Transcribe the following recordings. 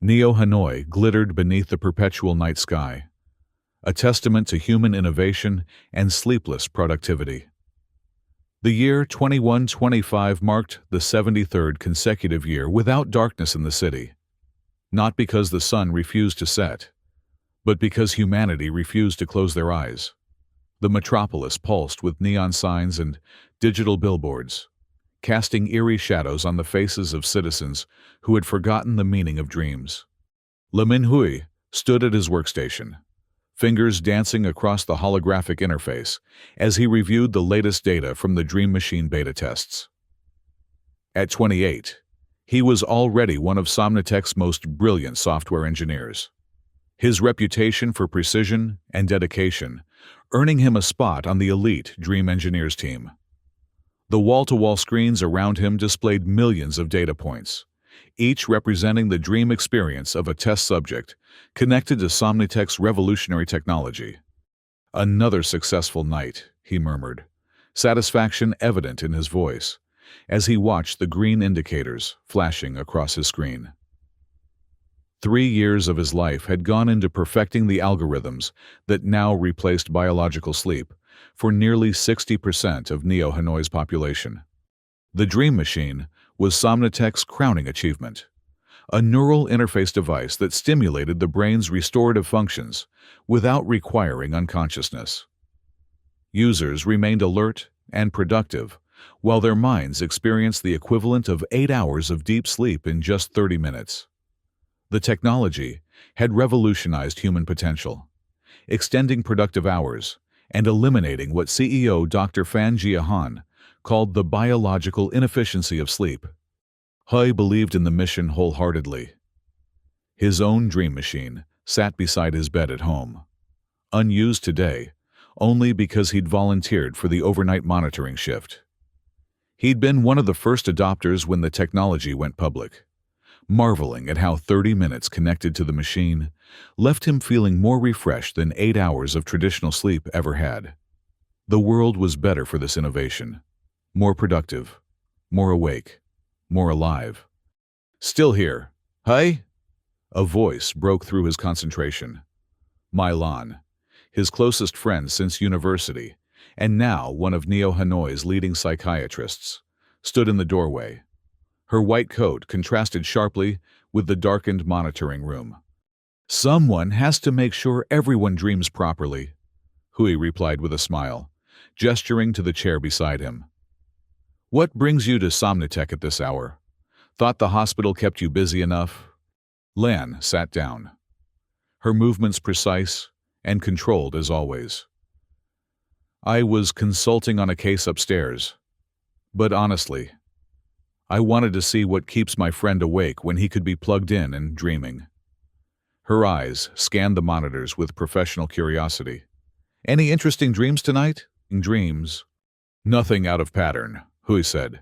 Neo Hanoi glittered beneath the perpetual night sky, a testament to human innovation and sleepless productivity. The year 2125 marked the 73rd consecutive year without darkness in the city, not because the sun refused to set, but because humanity refused to close their eyes. The metropolis pulsed with neon signs and digital billboards, casting eerie shadows on the faces of citizens who had forgotten the meaning of dreams. Le Minhui stood at his workstation, fingers dancing across the holographic interface as he reviewed the latest data from the Dream Machine beta tests. At 28, he was already one of Somnatech's most brilliant software engineers, his reputation for precision and dedication earning him a spot on the elite Dream Engineers team. The wall-to-wall screens around him displayed millions of data points, each representing the dream experience of a test subject connected to Somnatech's revolutionary technology. "Another successful night," he murmured, satisfaction evident in his voice, as he watched the green indicators flashing across his screen. 3 years of his life had gone into perfecting the algorithms that now replaced biological sleep for nearly 60% of Neo Hanoi's population. The Dream Machine was Somnatech's crowning achievement, a neural interface device that stimulated the brain's restorative functions without requiring unconsciousness. Users remained alert and productive, while their minds experienced the equivalent of 8 hours of deep sleep in just 30 minutes. The technology had revolutionized human potential, extending productive hours and eliminating what CEO Dr. Fan Jiahan called the biological inefficiency of sleep. He believed in the mission wholeheartedly. His own dream machine sat beside his bed at home, unused today only because he'd volunteered for the overnight monitoring shift. He'd been one of the first adopters when the technology went public, marveling at how 30 minutes connected to the machine left him feeling more refreshed than 8 hours of traditional sleep ever had. The world was better for this innovation, more productive, more awake, more alive. "Still here, hey?" A voice broke through his concentration. Mylan, his closest friend since university, and now one of Neo Hanoi's leading psychiatrists, stood in the doorway. Her white coat contrasted sharply with the darkened monitoring room. "Someone has to make sure everyone dreams properly," Hui replied with a smile, gesturing to the chair beside him. "What brings you to Somnatech at this hour? Thought the hospital kept you busy enough?" Lan sat down, her movements precise and controlled as always. "I was consulting on a case upstairs, but honestly, I wanted to see what keeps my friend awake when he could be plugged in and dreaming." Her eyes scanned the monitors with professional curiosity. "Any interesting dreams tonight?" "Dreams. Nothing out of pattern," Hui said,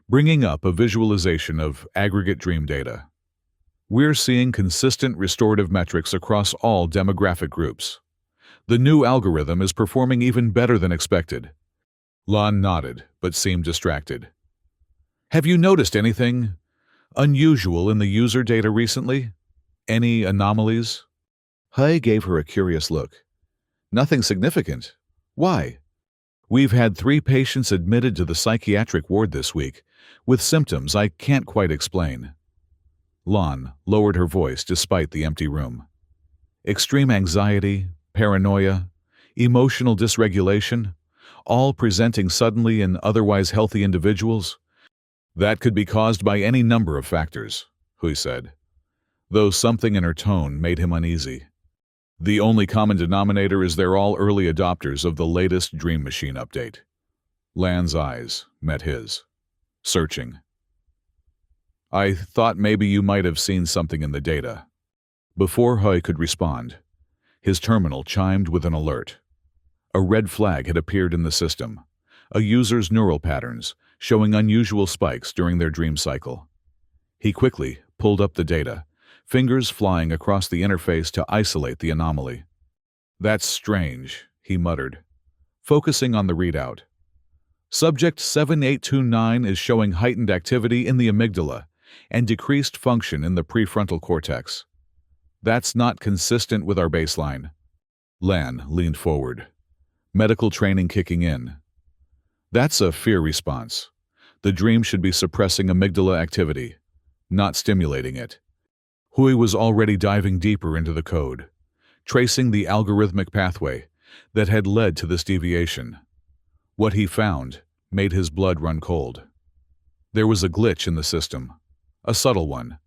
bringing up a visualization of aggregate dream data. "We're seeing consistent restorative metrics across all demographic groups. The new algorithm is performing even better than expected." Lan nodded, but seemed distracted. "Have you noticed anything unusual in the user data recently? Any anomalies?" Hui gave her a curious look. "Nothing significant. Why?" "We've had 3 patients admitted to the psychiatric ward this week, with symptoms I can't quite explain." Lan lowered her voice despite the empty room. "Extreme anxiety, paranoia, emotional dysregulation, all presenting suddenly in otherwise healthy individuals? That could be caused by any number of factors," Hui said, though something in her tone made him uneasy. "The only common denominator is they're all early adopters of the latest Dream Machine update." Lan's eyes met his, searching. "I thought maybe you might have seen something in the data." Before Hui could respond, his terminal chimed with an alert. A red flag had appeared in the system, a user's neural patterns showing unusual spikes during their dream cycle. He quickly pulled up the data, fingers flying across the interface to isolate the anomaly. "That's strange," he muttered, focusing on the readout. "Subject 7829 is showing heightened activity in the amygdala and decreased function in the prefrontal cortex. That's not consistent with our baseline. Lan leaned forward, medical training kicking in. That's a fear response. The dream should be suppressing amygdala activity, not stimulating it. Hui was already diving deeper into the code, tracing the algorithmic pathway that had led to this deviation. What he found made his blood run cold. There was a glitch in the system, a subtle one,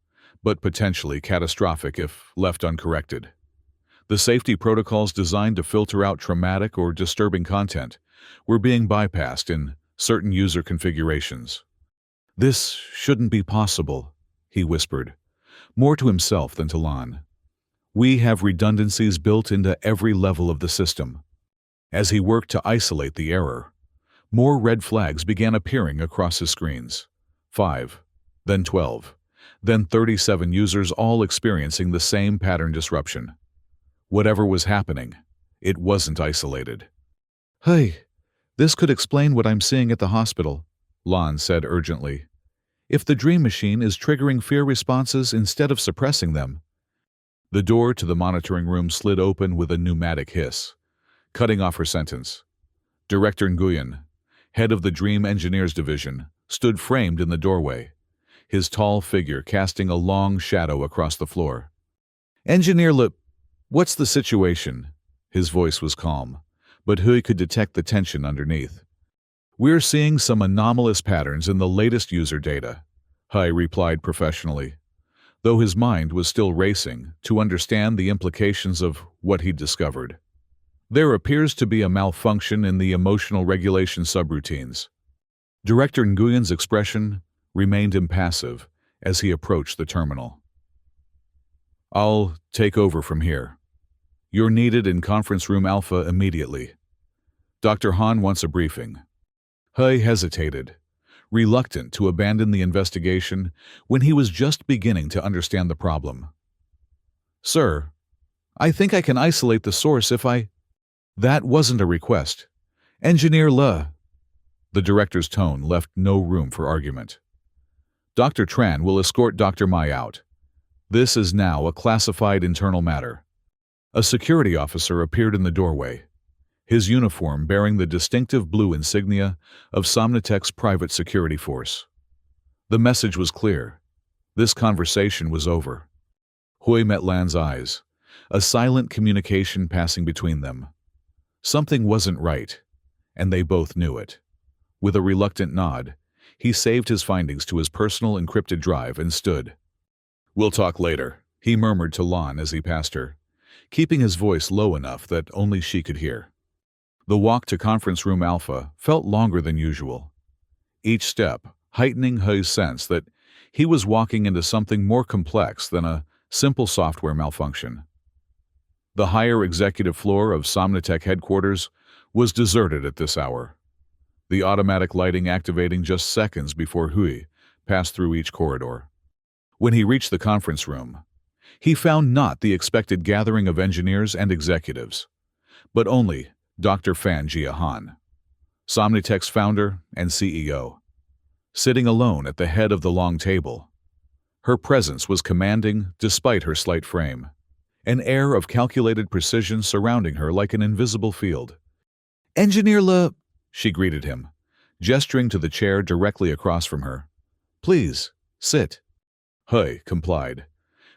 but potentially catastrophic if left uncorrected. The safety protocols designed to filter out traumatic or disturbing content were being bypassed in certain user configurations. "This shouldn't be possible," he whispered, more to himself than to Lan. "We have redundancies built into every level of the system." As he worked to isolate the error, more red flags began appearing across his screens. 5, then 12, then 37 users all experiencing the same pattern disruption. Whatever was happening, it wasn't isolated. "Hey, this could explain what I'm seeing at the hospital," Lan said urgently. "If the dream machine is triggering fear responses instead of suppressing them." The door to the monitoring room slid open with a pneumatic hiss, cutting off her sentence. Director Nguyen, head of the Dream Engineers Division, stood framed in the doorway, his tall figure casting a long shadow across the floor. "Engineer what's the situation?" His voice was calm, but Hui could detect the tension underneath. "We're seeing some anomalous patterns in the latest user data," Hui replied professionally, though his mind was still racing to understand the implications of what he'd discovered. "There appears to be a malfunction in the emotional regulation subroutines." Director Nguyen's expression remained impassive as he approached the terminal. "I'll take over from here. You're needed in Conference Room Alpha immediately. Dr. Han wants a briefing." Hui hesitated, reluctant to abandon the investigation when he was just beginning to understand the problem. "Sir, I think I can isolate the source if I—" "That wasn't a request. Engineer Le." The director's tone left no room for argument. "Dr. Tran will escort Dr. Mai out. This is now a classified internal matter." A security officer appeared in the doorway, his uniform bearing the distinctive blue insignia of Somnatech's private security force. The message was clear. This conversation was over. Hui met Lan's eyes, a silent communication passing between them. Something wasn't right, and they both knew it. With a reluctant nod, he saved his findings to his personal encrypted drive and stood. "We'll talk later," he murmured to Lan as he passed her, keeping his voice low enough that only she could hear. The walk to Conference Room Alpha felt longer than usual, each step heightening Hui's sense that he was walking into something more complex than a simple software malfunction. The higher executive floor of Somnatech headquarters was deserted at this hour, the automatic lighting activating just seconds before Hui passed through each corridor. When he reached the conference room, he found not the expected gathering of engineers and executives, but only Dr. Fan Jia Han, Somnatech's founder and CEO, sitting alone at the head of the long table. Her presence was commanding despite her slight frame, an air of calculated precision surrounding her like an invisible field. "Engineer Le," she greeted him, gesturing to the chair directly across from her. "Please, sit." Hui complied,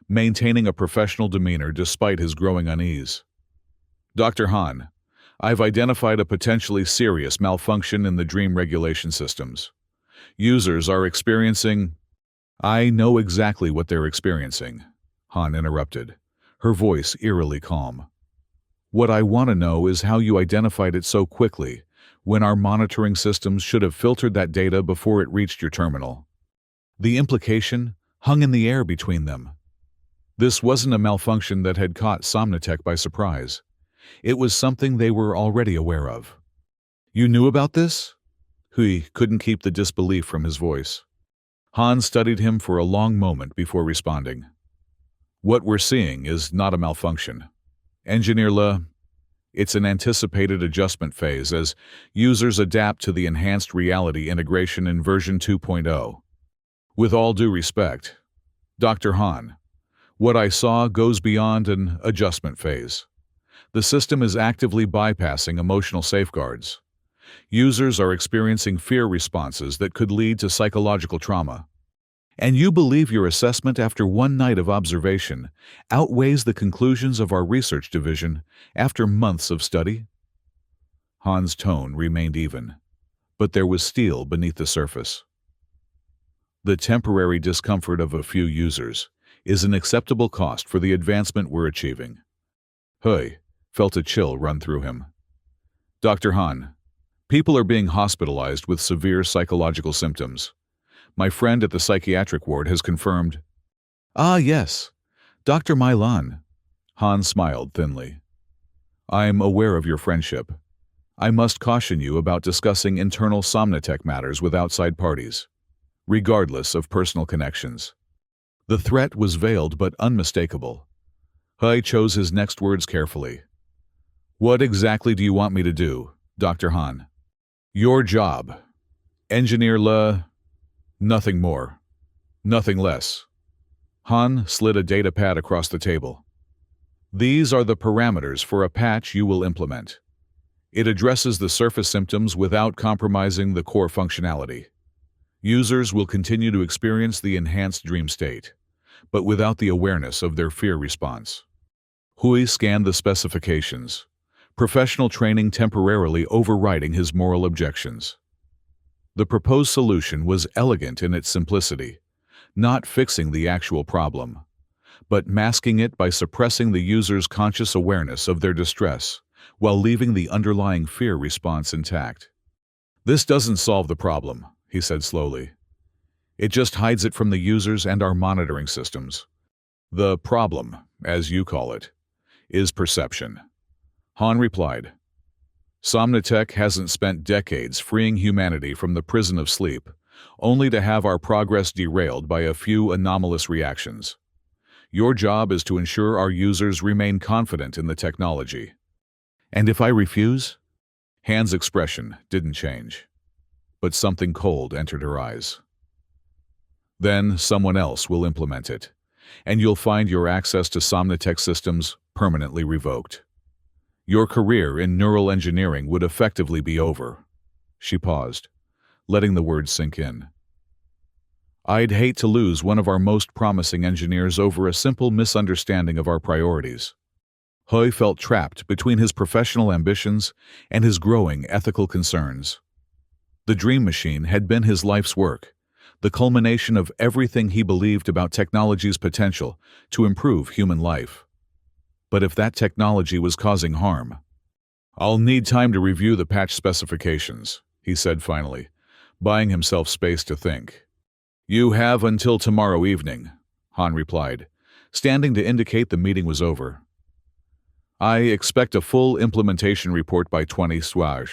maintaining a professional demeanor despite his growing unease. "Dr. Han, I've identified a potentially serious malfunction in the dream regulation systems. Users are experiencing—" "I know exactly what they're experiencing," Han interrupted, her voice eerily calm. "What I want to know is how you identified it so quickly when our monitoring systems should have filtered that data before it reached your terminal." The implication hung in the air between them. This wasn't a malfunction that had caught Somnatech by surprise. It was something they were already aware of. "You knew about this?" Hui couldn't keep the disbelief from his voice. Han studied him for a long moment before responding. "What we're seeing is not a malfunction. Engineer Le, it's an anticipated adjustment phase as users adapt to the enhanced reality integration in version 2.0. With all due respect, Dr. Han, what I saw goes beyond an adjustment phase. The system is actively bypassing emotional safeguards. Users are experiencing fear responses that could lead to psychological trauma. And you believe your assessment after one night of observation outweighs the conclusions of our research division after months of study? Han's tone remained even, but there was steel beneath the surface. The temporary discomfort of a few users is an acceptable cost for the advancement we're achieving. Hui felt a chill run through him. Dr. Han, people are being hospitalized with severe psychological symptoms. My friend at the psychiatric ward has confirmed. Ah, yes, Dr. Milan. Han smiled thinly. I'm aware of your friendship. I must caution you about discussing internal Somnotech matters with outside parties, regardless of personal connections. The threat was veiled but unmistakable. Hui chose his next words carefully. What exactly do you want me to do, Dr. Han? Your job. Engineer nothing more. Nothing less. Han slid a data pad across the table. These are the parameters for a patch you will implement. It addresses the surface symptoms without compromising the core functionality. Users will continue to experience the enhanced dream state, but without the awareness of their fear response. Hui scanned the specifications, professional training temporarily overriding his moral objections. The proposed solution was elegant in its simplicity, not fixing the actual problem, but masking it by suppressing the user's conscious awareness of their distress while leaving the underlying fear response intact. This doesn't solve the problem, he said slowly. It just hides it from the users and our monitoring systems. The problem, as you call it, is perception. Han replied. Somnotech hasn't spent decades freeing humanity from the prison of sleep, only to have our progress derailed by a few anomalous reactions. Your job is to ensure our users remain confident in the technology. And if I refuse? Han's expression didn't change, but something cold entered her eyes. Then someone else will implement it, and you'll find your access to Somnotech systems permanently revoked. Your career in neural engineering would effectively be over. She paused, letting the words sink in. I'd hate to lose one of our most promising engineers over a simple misunderstanding of our priorities. Hui felt trapped between his professional ambitions and his growing ethical concerns. The Dream Machine had been his life's work, the culmination of everything he believed about technology's potential to improve human life. But if that technology was causing harm, I'll need time to review the patch specifications, he said finally, buying himself space to think. You have until tomorrow evening, Han replied, standing to indicate the meeting was over. I expect a full implementation report by 20 Swaj.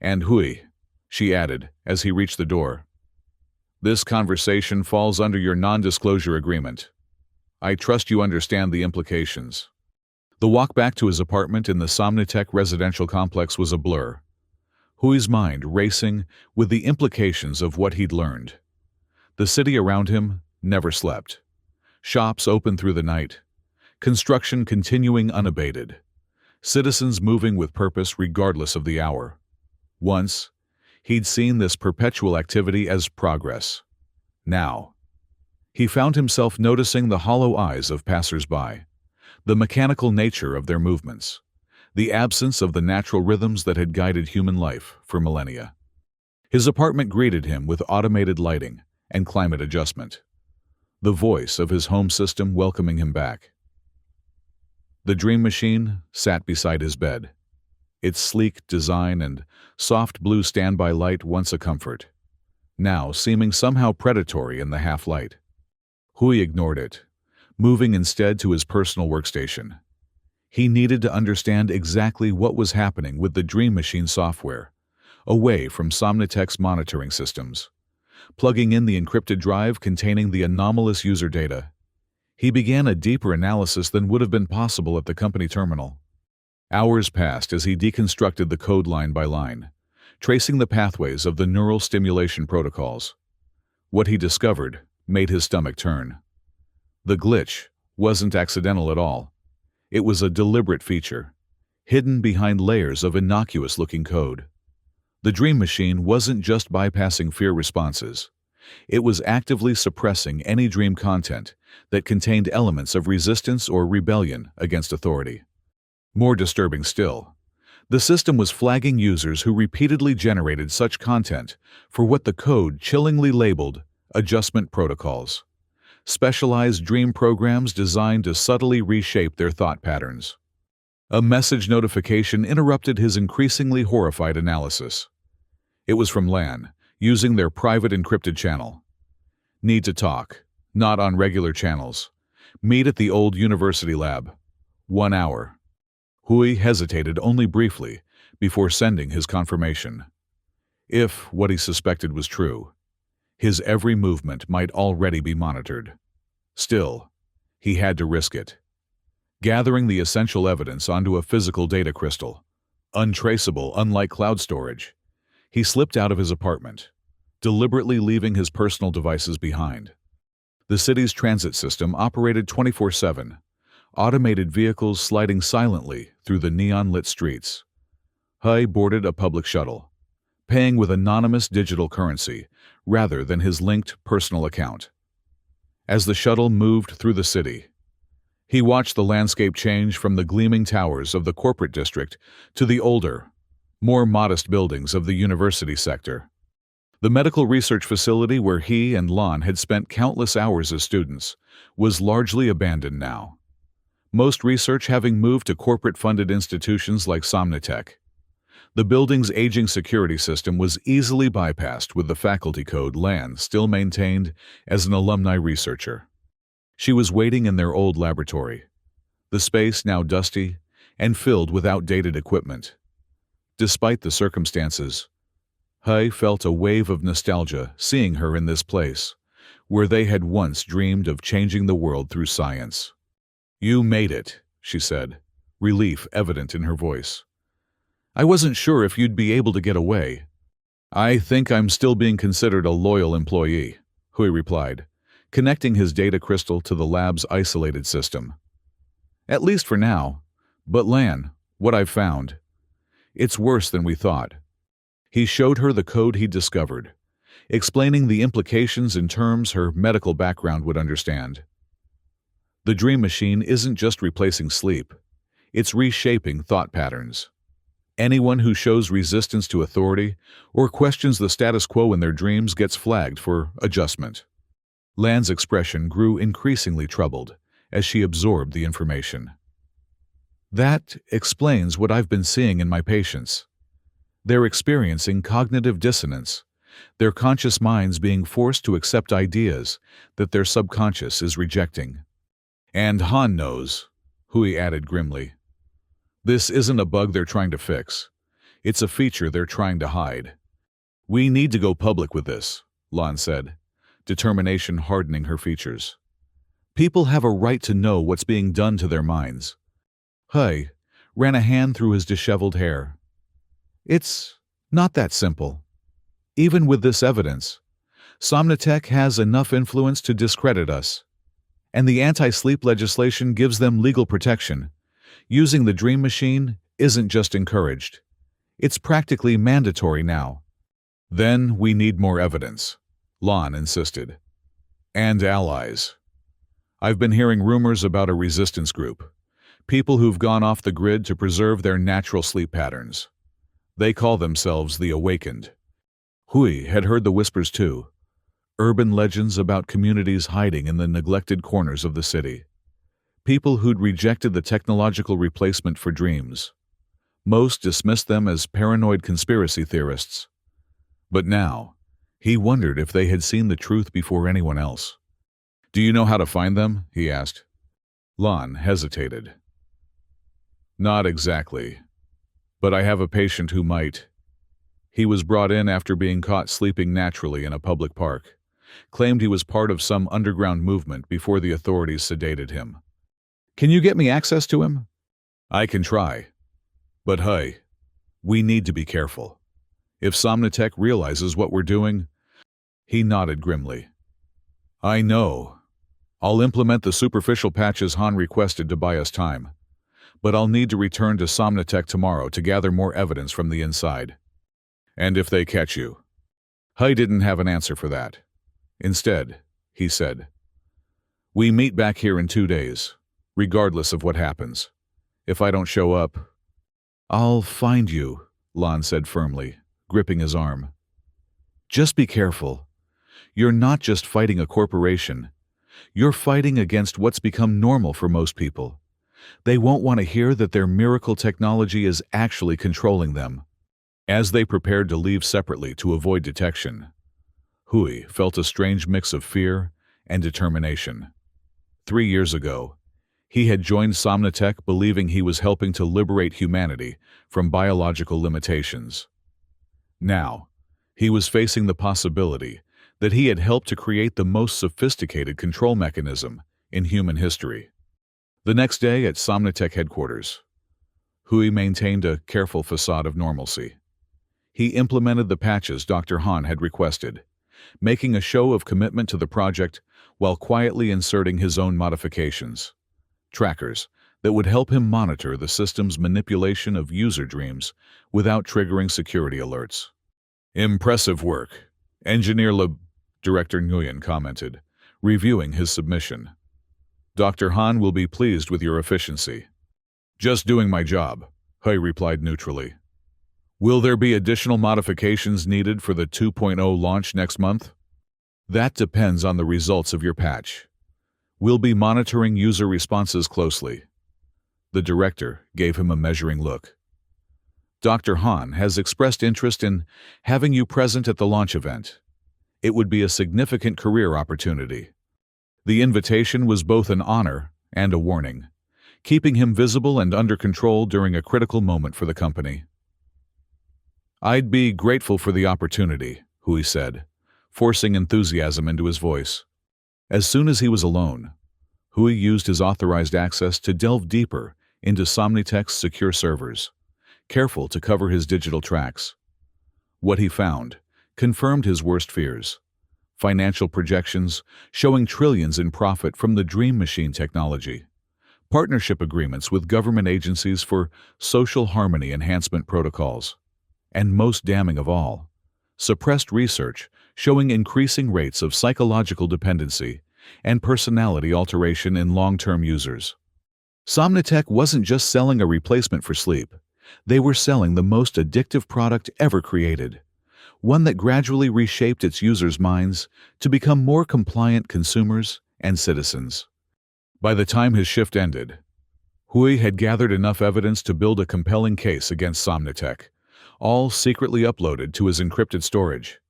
And Hui, she added as he reached the door. This conversation falls under your non-disclosure agreement. I trust you understand the implications. The walk back to his apartment in the Somnotech residential complex was a blur, Hui's mind racing with the implications of what he'd learned. The city around him never slept. Shops open through the night, construction continuing unabated, citizens moving with purpose regardless of the hour. Once, he'd seen this perpetual activity as progress. Now, he found himself noticing the hollow eyes of passers-by, the mechanical nature of their movements, the absence of the natural rhythms that had guided human life for millennia. His apartment greeted him with automated lighting and climate adjustment, the voice of his home system welcoming him back. The Dream Machine sat beside his bed, its sleek design and soft blue standby light once a comfort, now seeming somehow predatory in the half-light. Hui ignored it, moving instead to his personal workstation. He needed to understand exactly what was happening with the Dream Machine software, away from Somnotech's monitoring systems. Plugging in the encrypted drive containing the anomalous user data, he began a deeper analysis than would have been possible at the company terminal. Hours passed as he deconstructed the code line by line, tracing the pathways of the neural stimulation protocols. What he discovered made his stomach turn. The glitch wasn't accidental at all. It was a deliberate feature, hidden behind layers of innocuous-looking code. The dream machine wasn't just bypassing fear responses. It was actively suppressing any dream content that contained elements of resistance or rebellion against authority. More disturbing still, the system was flagging users who repeatedly generated such content for what the code chillingly labeled adjustment protocols, specialized dream programs designed to subtly reshape their thought patterns. A message notification interrupted his increasingly horrified analysis. It was from Lan, using their private encrypted channel. Need to talk, not on regular channels. Meet at the old university lab. 1 hour. Hui hesitated only briefly before sending his confirmation. If what he suspected was true, his every movement might already be monitored. Still, he had to risk it. Gathering the essential evidence onto a physical data crystal, untraceable unlike cloud storage, he slipped out of his apartment, deliberately leaving his personal devices behind. The city's transit system operated 24/7, automated vehicles sliding silently through the neon-lit streets. Hui boarded a public shuttle, paying with anonymous digital currency rather than his linked personal account. As the shuttle moved through the city, he watched the landscape change from the gleaming towers of the corporate district to the older, more modest buildings of the university sector. The medical research facility where he and Lan had spent countless hours as students was largely abandoned now, most research having moved to corporate-funded institutions like Somnitech. The building's aging security system was easily bypassed with the faculty code Lan still maintained as an alumni researcher. She was waiting in their old laboratory, the space now dusty and filled with outdated equipment. Despite the circumstances, Hui felt a wave of nostalgia seeing her in this place, where they had once dreamed of changing the world through science. "You made it," she said, relief evident in her voice. "I wasn't sure if you'd be able to get away." "I think I'm still being considered a loyal employee," Hui replied, connecting his data crystal to the lab's isolated system. "At least for now. But Lan, what I've found, it's worse than we thought." He showed her the code he'd discovered, explaining the implications in terms her medical background would understand. The dream machine isn't just replacing sleep, it's reshaping thought patterns. Anyone who shows resistance to authority or questions the status quo in their dreams gets flagged for adjustment. Lan's expression grew increasingly troubled as she absorbed the information. "That explains what I've been seeing in my patients. They're experiencing cognitive dissonance, their conscious minds being forced to accept ideas that their subconscious is rejecting. And Han knows," Hui added grimly. "This isn't a bug they're trying to fix. It's a feature they're trying to hide." "We need to go public with this," Lan said, determination hardening her features. "People have a right to know what's being done to their minds." Hui ran a hand through his disheveled hair. "It's not that simple. Even with this evidence, Somnitech has enough influence to discredit us. And the anti-sleep legislation gives them legal protection. Using the dream machine isn't just encouraged. It's practically mandatory now." "Then we need more evidence," Lan insisted. "And allies. I've been hearing rumors about a resistance group, people who've gone off the grid to preserve their natural sleep patterns. They call themselves the Awakened." Hui had heard the whispers too, urban legends about communities hiding in the neglected corners of the city. People who'd rejected the technological replacement for dreams. Most dismissed them as paranoid conspiracy theorists. But now, he wondered if they had seen the truth before anyone else. "Do you know how to find them?" he asked. Lan hesitated. "Not exactly. But I have a patient who might." He was brought in after being caught sleeping naturally in a public park. Claimed he was part of some underground movement before the authorities sedated him. "Can you get me access to him?" "I can try. But hey, we need to be careful. If Somnitech realizes what we're doing, He nodded grimly. I know. I'll implement the superficial patches Han requested to buy us time. But I'll need to return to Somnatech tomorrow to gather more evidence from the inside. And if they catch you? Hai didn't have an answer for that. Instead, he said, we meet back here in 2 days, regardless of what happens. If I don't show up, I'll find you, Lon said firmly, gripping his arm. Just be careful. You're not just fighting a corporation. You're fighting against what's become normal for most people. They won't want to hear that their miracle technology is actually controlling them. As they prepared to leave separately to avoid detection, Hui felt a strange mix of fear and determination. 3 years ago, he had joined Somnatech believing he was helping to liberate humanity from biological limitations. Now, he was facing the possibility that he had helped to create the most sophisticated control mechanism in human history. The next day at Somnatech headquarters, Hui maintained a careful facade of normalcy. He implemented the patches Dr. Han had requested, making a show of commitment to the project while quietly inserting his own modifications. Trackers that would help him monitor the system's manipulation of user dreams without triggering security alerts. Impressive work, Engineer Director Nguyen commented, reviewing his submission. Dr. Han will be pleased with your efficiency. Just doing my job, Hui replied neutrally. Will there be additional modifications needed for the 2.0 launch next month? That depends on the results of your patch. We'll be monitoring user responses closely. The director gave him a measuring look. Dr. Han has expressed interest in having you present at the launch event. It would be a significant career opportunity. The invitation was both an honor and a warning, keeping him visible and under control during a critical moment for the company. I'd be grateful for the opportunity, Hui said, forcing enthusiasm into his voice. As soon as he was alone, Hui used his authorized access to delve deeper into Somnitech's secure servers, careful to cover his digital tracks. What he found confirmed his worst fears. Financial projections showing trillions in profit from the Dream Machine technology, partnership agreements with government agencies for social harmony enhancement protocols, and most damning of all, suppressed research showing increasing rates of psychological dependency and personality alteration in long-term users. Somnatech wasn't just selling a replacement for sleep. They were selling the most addictive product ever created, one that gradually reshaped its users' minds to become more compliant consumers and citizens. By the time his shift ended, Hui had gathered enough evidence to build a compelling case against Somnatech, all secretly uploaded to his encrypted storage.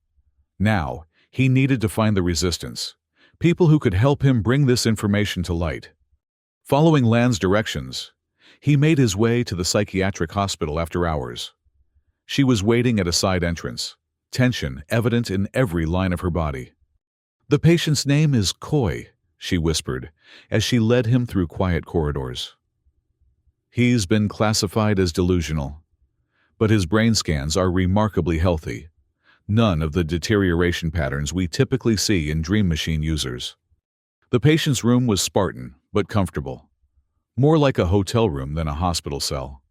Now, he needed to find the resistance, people who could help him bring this information to light. Following Lan's directions, he made his way to the psychiatric hospital after hours. She was waiting at a side entrance, tension evident in every line of her body. The patient's name is Koi, she whispered, as she led him through quiet corridors. He's been classified as delusional, but his brain scans are remarkably healthy. None of the deterioration patterns we typically see in Dream Machine users. The patient's room was Spartan, but comfortable. More like a hotel room than a hospital cell.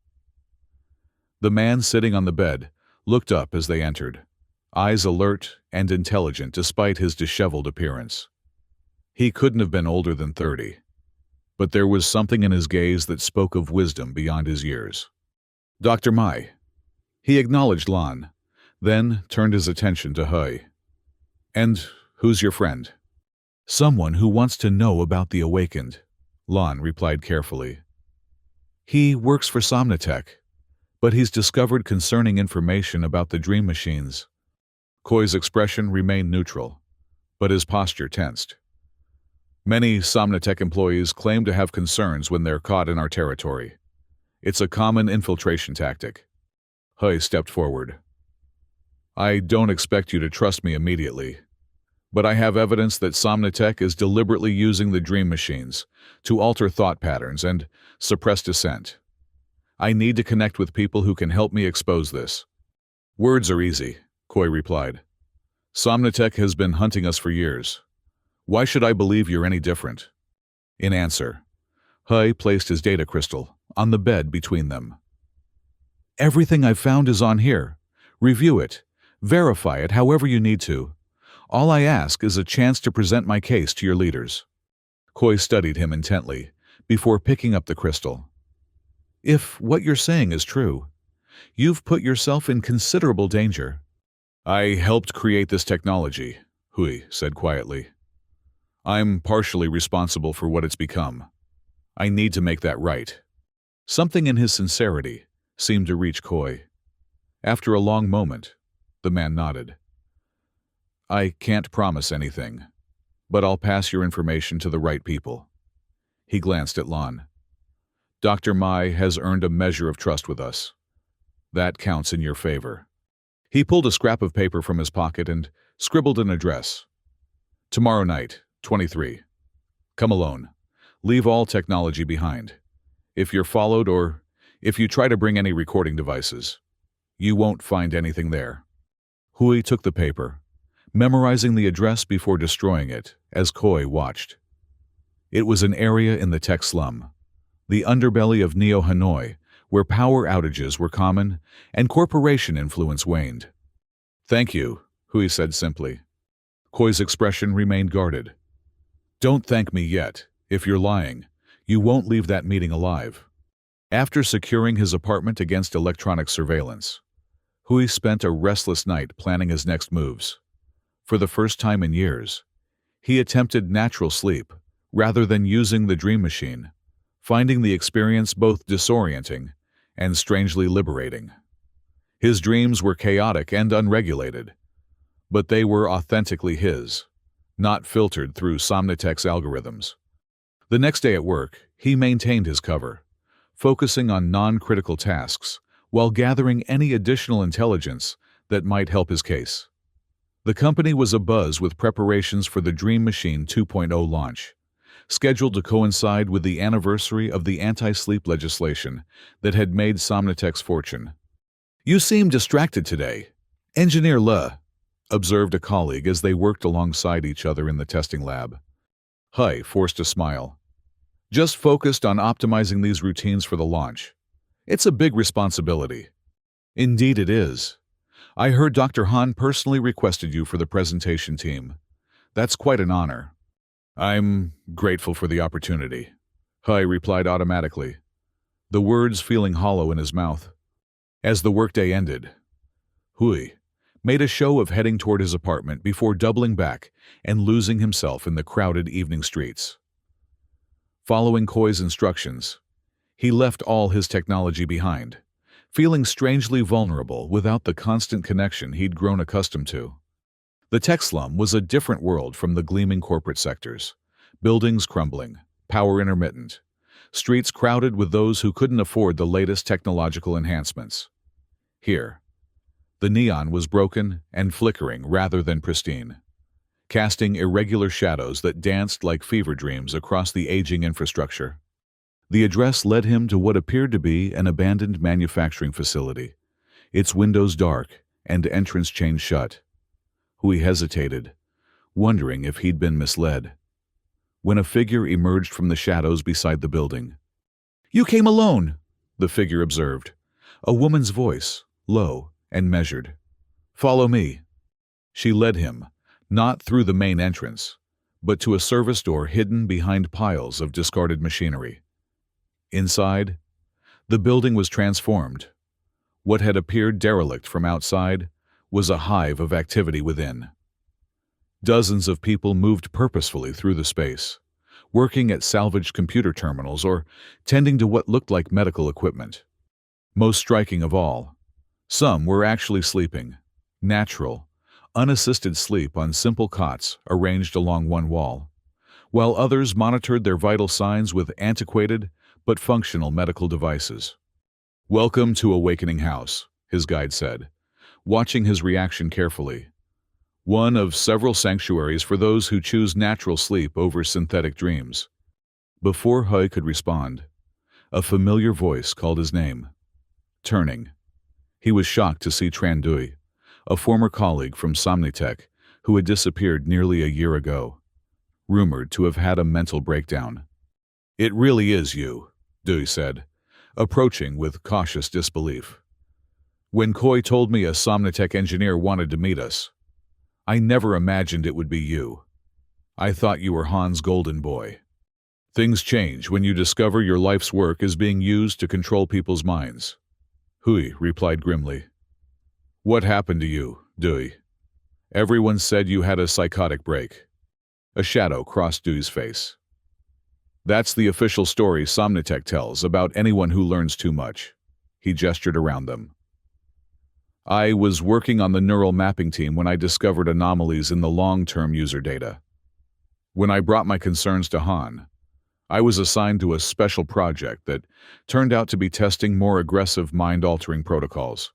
The man sitting on the bed looked up as they entered, eyes alert and intelligent despite his disheveled appearance. He couldn't have been older than 30, but there was something in his gaze that spoke of wisdom beyond his years. Dr. Mai. He acknowledged Lan, then turned his attention to Hui. And who's your friend? Someone who wants to know about the awakened, Lan replied carefully. He works for Somnatech, but he's discovered concerning information about the Dream Machines. Koi's expression remained neutral, but his posture tensed. Many Somnatech employees claim to have concerns when they're caught in our territory. It's a common infiltration tactic. Hui stepped forward. I don't expect you to trust me immediately, but I have evidence that Somnatech is deliberately using the Dream Machines to alter thought patterns and suppress dissent. I need to connect with people who can help me expose this. Words are easy, Koi replied. Somnitech has been hunting us for years. Why should I believe you're any different? In answer, Hui placed his data crystal on the bed between them. Everything I've found is on here. Review it. Verify it however you need to. All I ask is a chance to present my case to your leaders. Hui studied him intently before picking up the crystal. If what you're saying is true, you've put yourself in considerable danger. I helped create this technology, Hui said quietly. I'm partially responsible for what it's become. I need to make that right. Something in his sincerity seemed to reach Hui. After a long moment, the man nodded. I can't promise anything, but I'll pass your information to the right people. He glanced at Lon. Dr. Mai has earned a measure of trust with us. That counts in your favor. He pulled a scrap of paper from his pocket and scribbled an address. Tomorrow night, 23. Come alone. Leave all technology behind. If you're followed or if you try to bring any recording devices, you won't find anything there. Hui took the paper, memorizing the address before destroying it as Hui watched. It was an area in the tech slum, the underbelly of Neo Hanoi, where power outages were common and corporation influence waned. Thank you, Hui said simply. Hui's expression remained guarded. Don't thank me yet. If you're lying, you won't leave that meeting alive. After securing his apartment against electronic surveillance, Hui spent a restless night planning his next moves. For the first time in years, he attempted natural sleep rather than using the dream machine, finding the experience both disorienting and strangely liberating. His dreams were chaotic and unregulated, but they were authentically his, not filtered through Somnitech's algorithms. The next day at work, he maintained his cover, focusing on non-critical tasks while gathering any additional intelligence that might help his case. The company was abuzz with preparations for the Dream Machine 2.0 launch, scheduled to coincide with the anniversary of the anti-sleep legislation that had made Somnitech's fortune. You seem distracted today. Engineer Le observed a colleague as they worked alongside each other in the testing lab. Hui forced a smile. Just focused on optimizing these routines for the launch. It's a big responsibility. Indeed it is. I heard Dr. Han personally requested you for the presentation team. That's quite an honor. I'm grateful for the opportunity, Hui replied automatically, the words feeling hollow in his mouth. As the workday ended, Hui made a show of heading toward his apartment before doubling back and losing himself in the crowded evening streets. Following Hui's instructions, he left all his technology behind, feeling strangely vulnerable without the constant connection he'd grown accustomed to. The tech slum was a different world from the gleaming corporate sectors, buildings crumbling, power intermittent, streets crowded with those who couldn't afford the latest technological enhancements. Here, the neon was broken and flickering rather than pristine, casting irregular shadows that danced like fever dreams across the aging infrastructure. The address led him to what appeared to be an abandoned manufacturing facility, its windows dark and entrance chained shut. Hui hesitated, wondering if he'd been misled, when a figure emerged from the shadows beside the building. You came alone, the figure observed, a woman's voice, low and measured. Follow me. She led him, not through the main entrance, but to a service door hidden behind piles of discarded machinery. Inside, the building was transformed. What had appeared derelict from outside was a hive of activity within. Dozens of people moved purposefully through the space, working at salvaged computer terminals or tending to what looked like medical equipment. Most striking of all, some were actually sleeping, natural, unassisted sleep on simple cots arranged along one wall, while others monitored their vital signs with antiquated but functional medical devices. Welcome to Awakening House, his guide said, watching his reaction carefully. One of several sanctuaries for those who choose natural sleep over synthetic dreams. Before Hui could respond, a familiar voice called his name. Turning, he was shocked to see Tran Dui, a former colleague from Somnitech, who had disappeared nearly a year ago, rumored to have had a mental breakdown. "It really is you," Dewey said, approaching with cautious disbelief. "When Coy told me a Somnatech engineer wanted to meet us, I never imagined it would be you. I thought you were Han's golden boy." "Things change when you discover your life's work is being used to control people's minds," Hui replied grimly. "What happened to you, Dewey? Everyone said you had a psychotic break." A shadow crossed Dewey's face. "That's the official story Somnatech tells about anyone who learns too much." He gestured around them. "I was working on the neural mapping team when I discovered anomalies in the long-term user data. When I brought my concerns to Han, I was assigned to a special project that turned out to be testing more aggressive mind-altering protocols.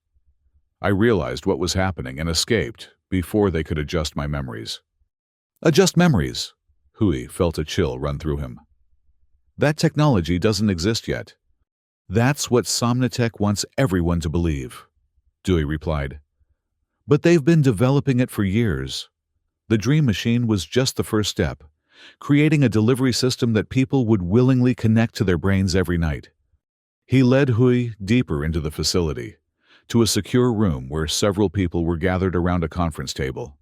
I realized what was happening and escaped before they could adjust my memories." "Adjust memories?" Hui felt a chill run through him. "That technology doesn't exist yet." "That's what Somnatech wants everyone to believe," Dewey replied. "But they've been developing it for years. The Dream Machine was just the first step, creating a delivery system that people would willingly connect to their brains every night." He led Hui deeper into the facility, to a secure room where several people were gathered around a conference table.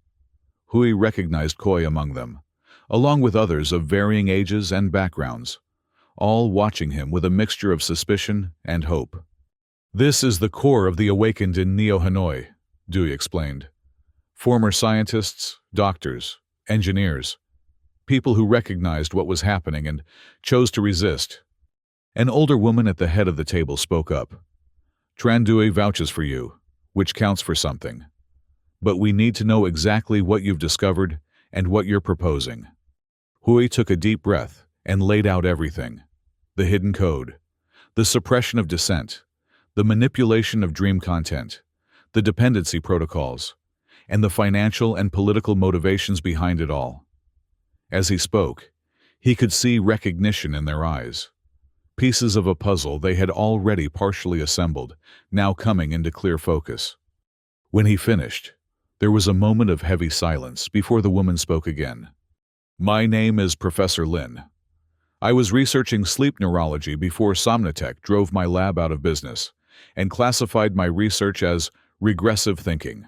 Hui recognized Coy among them, along with others of varying ages and backgrounds, all watching him with a mixture of suspicion and hope. "This is the core of the awakened in Neo-Hanoi," Dewey explained. "Former scientists, doctors, engineers, people who recognized what was happening and chose to resist." An older woman at the head of the table spoke up. "Tran Dewey vouches for you, which counts for something. But we need to know exactly what you've discovered and what you're proposing." Hui took a deep breath and laid out everything: the hidden code, the suppression of dissent, the manipulation of dream content, the dependency protocols, and the financial and political motivations behind it all. As he spoke, he could see recognition in their eyes. Pieces of a puzzle they had already partially assembled, now coming into clear focus. When he finished, there was a moment of heavy silence before the woman spoke again. "My name is Professor Lin. I was researching sleep neurology before Somnatech drove my lab out of business and classified my research as regressive thinking."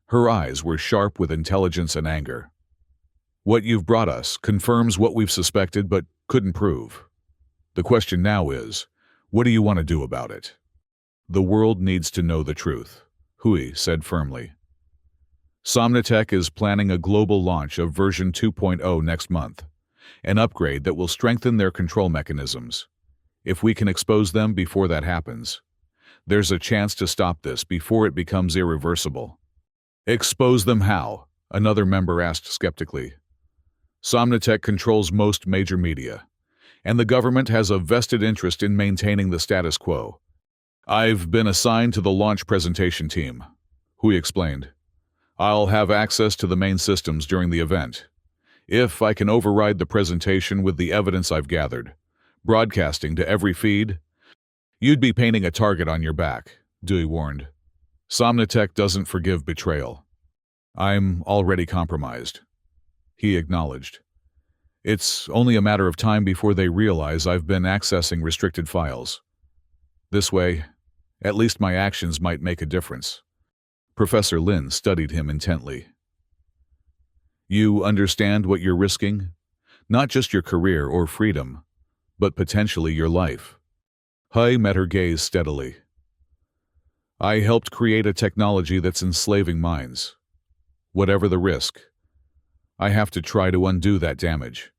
Her eyes were sharp with intelligence and anger. "What you've brought us confirms what we've suspected but couldn't prove. The question now is, what do you want to do about it?" "The world needs to know the truth," Hui said firmly. "Somnatech is planning a global launch of version 2.0 next month, an upgrade that will strengthen their control mechanisms. If we can expose them before that happens, there's a chance to stop this before it becomes irreversible." "Expose them how?" another member asked skeptically. "Somnatech controls most major media, and the government has a vested interest in maintaining the status quo. I've been assigned to the launch presentation team," Hui explained. "I'll have access to the main systems during the event. If I can override the presentation with the evidence I've gathered, broadcasting to every feed, you'd be painting a target on your back," Dewey warned. "Somnatech doesn't forgive betrayal." "I'm already compromised," he acknowledged. "It's only a matter of time before they realize I've been accessing restricted files. This way, at least my actions might make a difference." Professor Lin studied him intently. "You understand what you're risking? Not just your career or freedom, but potentially your life." Hui met her gaze steadily. "I helped create a technology that's enslaving minds. Whatever the risk, I have to try to undo that damage."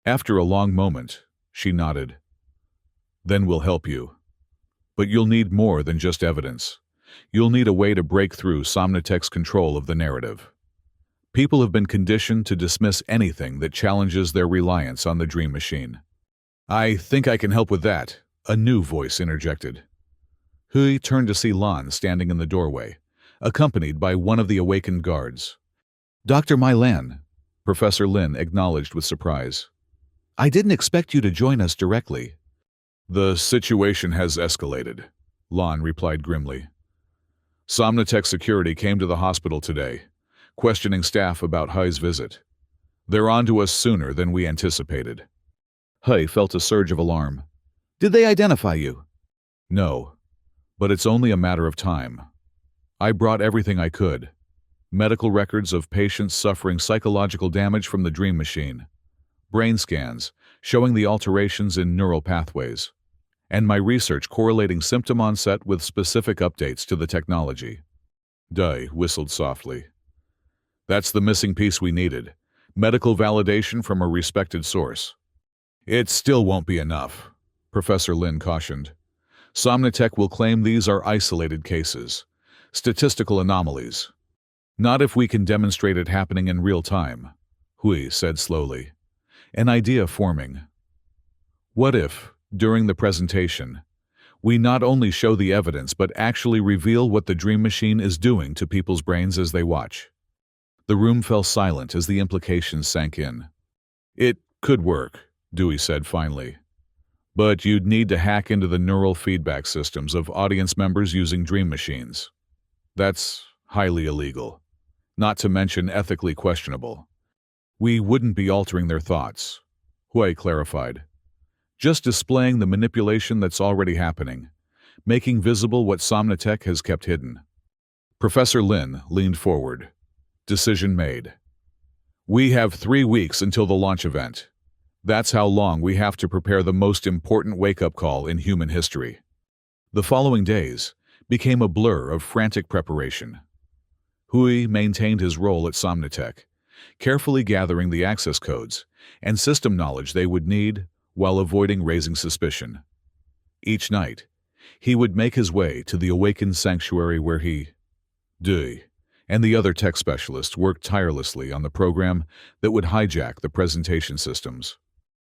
After a long moment, she nodded. "Then we'll help you. But you'll need more than just evidence. You'll need a way to break through Somnatech's control of the narrative. People have been conditioned to dismiss anything that challenges their reliance on the Dream Machine." "I think I can help with that," a new voice interjected. Hui turned to see Lan standing in the doorway, accompanied by one of the awakened guards. "Dr. Mai Lan," Professor Lin acknowledged with surprise. "I didn't expect you to join us directly." "The situation has escalated," Lan replied grimly. "Somnatech security came to the hospital today, questioning staff about Hai's visit. They're on to us sooner than we anticipated. Hai felt a surge of alarm. Did they identify you? No, but it's only a matter of time. I brought everything I could. Medical records of patients suffering psychological damage from the dream machine, brain scans showing the alterations in neural pathways, and my research correlating symptom onset with specific updates to the technology. Dai whistled softly. That's the missing piece we needed. Medical validation from a respected source. It still won't be enough, Professor Lin cautioned. Somnotech will claim these are isolated cases, statistical anomalies. Not if we can demonstrate it happening in real time, Hui said slowly, an idea forming. What if, during the presentation, we not only show the evidence but actually reveal what the dream machine is doing to people's brains as they watch? The room fell silent as the implications sank in. It could work, Dewey said finally. But you'd need to hack into the neural feedback systems of audience members using dream machines. That's highly illegal, not to mention ethically questionable. We wouldn't be altering their thoughts, Hui clarified. Just displaying the manipulation that's already happening, making visible what Somnotech has kept hidden. Professor Lin leaned forward. Decision made. We have 3 weeks until the launch event. That's how long we have to prepare the most important wake-up call in human history. The following days became a blur of frantic preparation. Hui maintained his role at Somnotech, carefully gathering the access codes and system knowledge they would need while avoiding raising suspicion. Each night, he would make his way to the awakened sanctuary where Dui, and the other tech specialists worked tirelessly on the program that would hijack the presentation systems.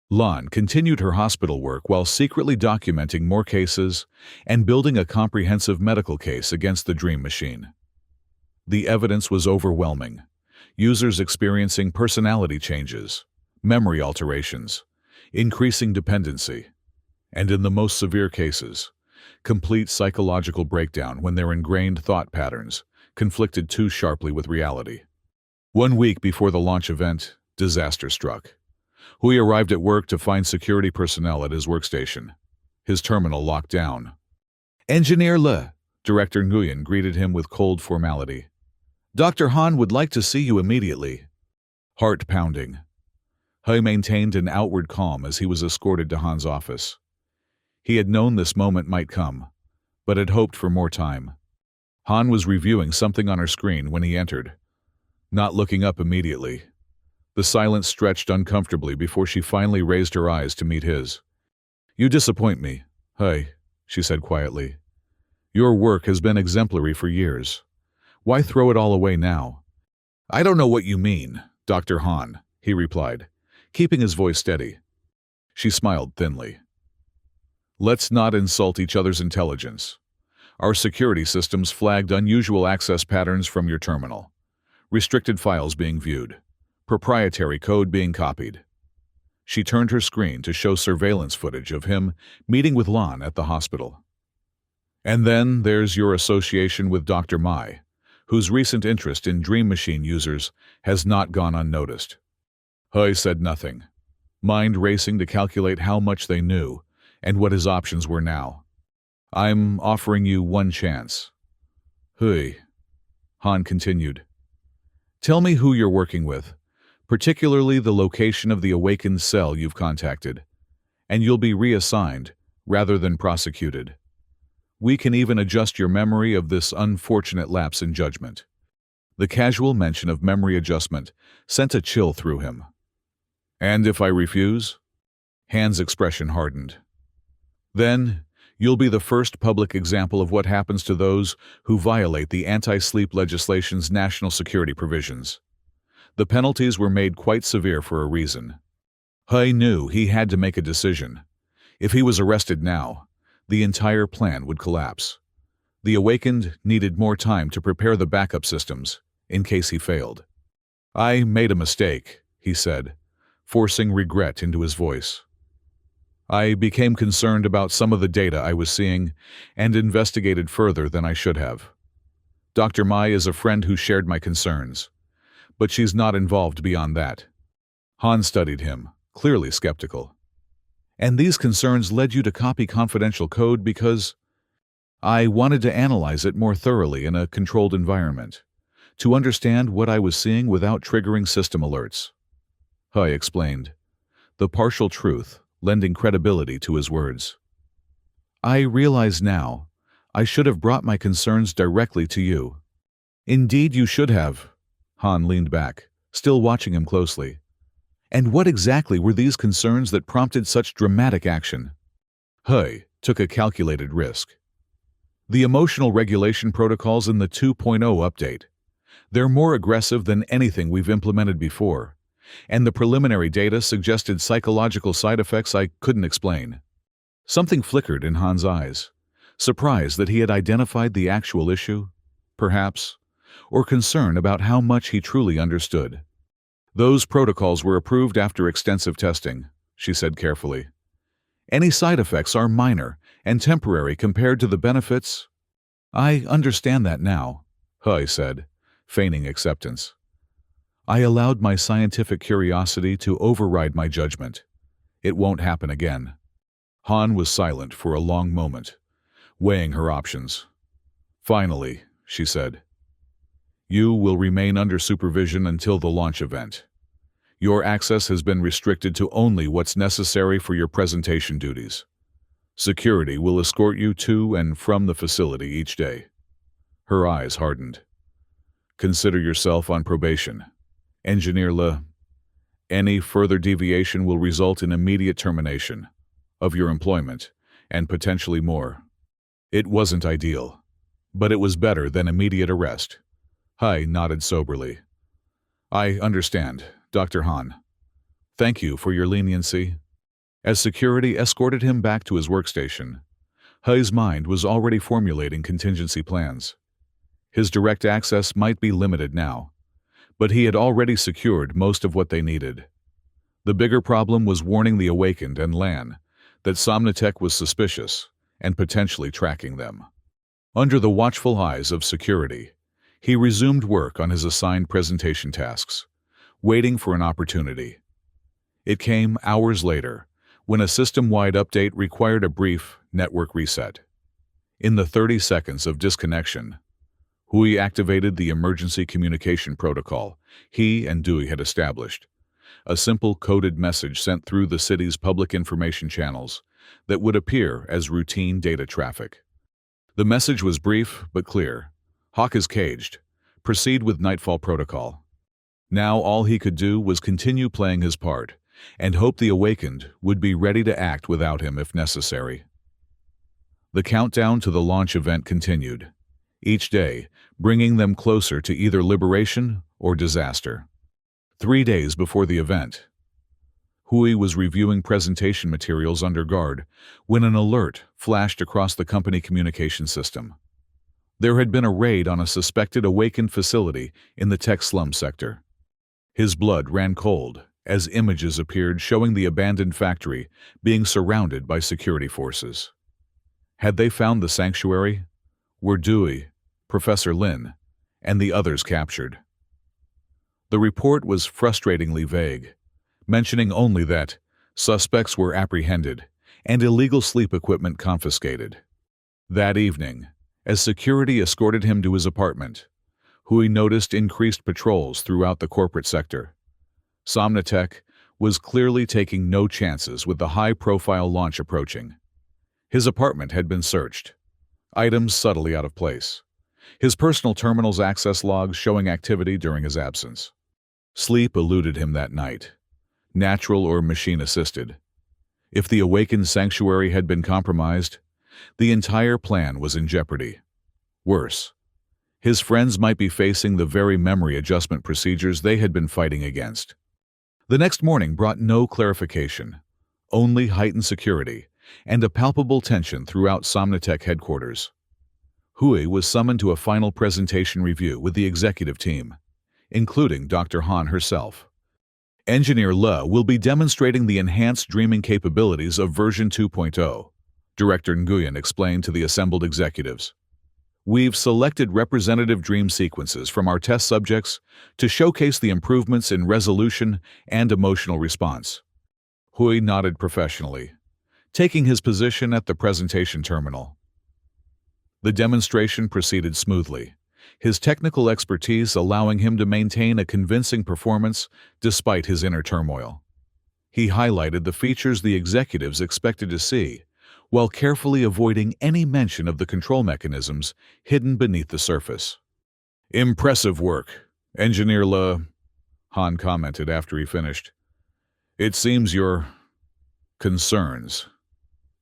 Lan continued her hospital work while secretly documenting more cases and building a comprehensive medical case against the dream machine. The evidence was overwhelming. Users experiencing personality changes, memory alterations, increasing dependency, and in the most severe cases, complete psychological breakdown when their ingrained thought patterns conflicted too sharply with reality. 1 week before the launch event, disaster struck. Hui arrived at work to find security personnel at his workstation. His terminal locked down. Engineer Le, Director Nguyen greeted him with cold formality. Dr. Han would like to see you immediately. Heart pounding. Hui maintained an outward calm as he was escorted to Han's office. He had known this moment might come, but had hoped for more time. Han was reviewing something on her screen when he entered, not looking up immediately. The silence stretched uncomfortably before she finally raised her eyes to meet his. You disappoint me, Hui, she said quietly. Your work has been exemplary for years. Why throw it all away now? I don't know what you mean, Dr. Han, he replied, keeping his voice steady. She smiled thinly. Let's not insult each other's intelligence. Our security systems flagged unusual access patterns from your terminal. Restricted files being viewed. Proprietary code being copied. She turned her screen to show surveillance footage of him meeting with Lan at the hospital. And then there's your association with Dr. Mai, whose recent interest in Dream Machine users has not gone unnoticed. Hui said nothing, mind racing to calculate how much they knew and what his options were now. I'm offering you one chance. Hui, Han continued. Tell me who you're working with, particularly the location of the awakened cell you've contacted, and you'll be reassigned rather than prosecuted. We can even adjust your memory of this unfortunate lapse in judgment. The casual mention of memory adjustment sent a chill through him. And if I refuse? Han's expression hardened. Then, you'll be the first public example of what happens to those who violate the anti-sleep legislation's national security provisions. The penalties were made quite severe for a reason. Hui knew he had to make a decision. If he was arrested now, the entire plan would collapse. The awakened needed more time to prepare the backup systems, in case he failed. I made a mistake, he said, forcing regret into his voice. I became concerned about some of the data I was seeing and investigated further than I should have. Dr. Mai is a friend who shared my concerns. but she's not involved beyond that. Han studied him, clearly skeptical. And these concerns led you to copy confidential code because I wanted to analyze it more thoroughly in a controlled environment, to understand what I was seeing without triggering system alerts. Hui explained, the partial truth lending credibility to his words. I realize now, I should have brought my concerns directly to you. Indeed you should have. Han leaned back, still watching him closely. And what exactly were these concerns that prompted such dramatic action? Hui took a calculated risk. The emotional regulation protocols in the 2.0 update. They're more aggressive than anything we've implemented before, and the preliminary data suggested psychological side effects I couldn't explain. Something flickered in Han's eyes, surprised that he had identified the actual issue, perhaps, or concern about how much he truly understood. Those protocols were approved after extensive testing, she said carefully. Any side effects are minor and temporary compared to the benefits. I understand that now, Hui said, feigning acceptance. I allowed my scientific curiosity to override my judgment. It won't happen again. Han was silent for a long moment, weighing her options. Finally, she said, you will remain under supervision until the launch event. Your access has been restricted to only what's necessary for your presentation duties. Security will escort you to and from the facility each day. Her eyes hardened. Consider yourself on probation. Engineer Le, any further deviation will result in immediate termination of your employment, and potentially more. It wasn't ideal, but it was better than immediate arrest. Hui nodded soberly. I understand, Dr. Han. Thank you for your leniency. As security escorted him back to his workstation, Hui's mind was already formulating contingency plans. His direct access might be limited now, but he had already secured most of what they needed. The bigger problem was warning the Awakened and Lan that Somnatech was suspicious and potentially tracking them. Under the watchful eyes of security, he resumed work on his assigned presentation tasks, waiting for an opportunity. It came hours later, when a system-wide update required a brief network reset. In the 30 seconds of disconnection, Hui activated the emergency communication protocol he and Dewey had established, a simple coded message sent through the city's public information channels that would appear as routine data traffic. The message was brief but clear. Hawk is caged. Proceed with Nightfall Protocol. Now all he could do was continue playing his part and hope the Awakened would be ready to act without him if necessary. The countdown to the launch event continued, each day bringing them closer to either liberation or disaster. 3 days before the event, Hui was reviewing presentation materials under guard when an alert flashed across the company communication system. There had been a raid on a suspected Awakened facility in the tech slum sector. His blood ran cold as images appeared showing the abandoned factory being surrounded by security forces. Had they found the sanctuary? Were Dewey, Professor Lin, and the others captured? The report was frustratingly vague, mentioning only that suspects were apprehended and illegal sleep equipment confiscated. That evening, as security escorted him to his apartment, Hui noticed increased patrols throughout the corporate sector. Somnatech was clearly taking no chances with the high-profile launch approaching. His apartment had been searched, items subtly out of place. His personal terminal's access logs showing activity during his absence. Sleep eluded him that night, natural or machine-assisted. If the Awakened sanctuary had been compromised, the entire plan was in jeopardy. Worse, his friends might be facing the very memory adjustment procedures they had been fighting against. The next morning brought no clarification, only heightened security and a palpable tension throughout Somnatech headquarters. Hui was summoned to a final presentation review with the executive team, including Dr. Han herself. Engineer Le will be demonstrating the enhanced dreaming capabilities of version 2.0, Director Nguyen explained to the assembled executives. We've selected representative dream sequences from our test subjects to showcase the improvements in resolution and emotional response. Hui nodded professionally, taking his position at the presentation terminal. The demonstration proceeded smoothly, his technical expertise allowing him to maintain a convincing performance despite his inner turmoil. He highlighted the features the executives expected to see, while carefully avoiding any mention of the control mechanisms hidden beneath the surface. "Impressive work, Engineer Le," Han commented after he finished. "It seems your concerns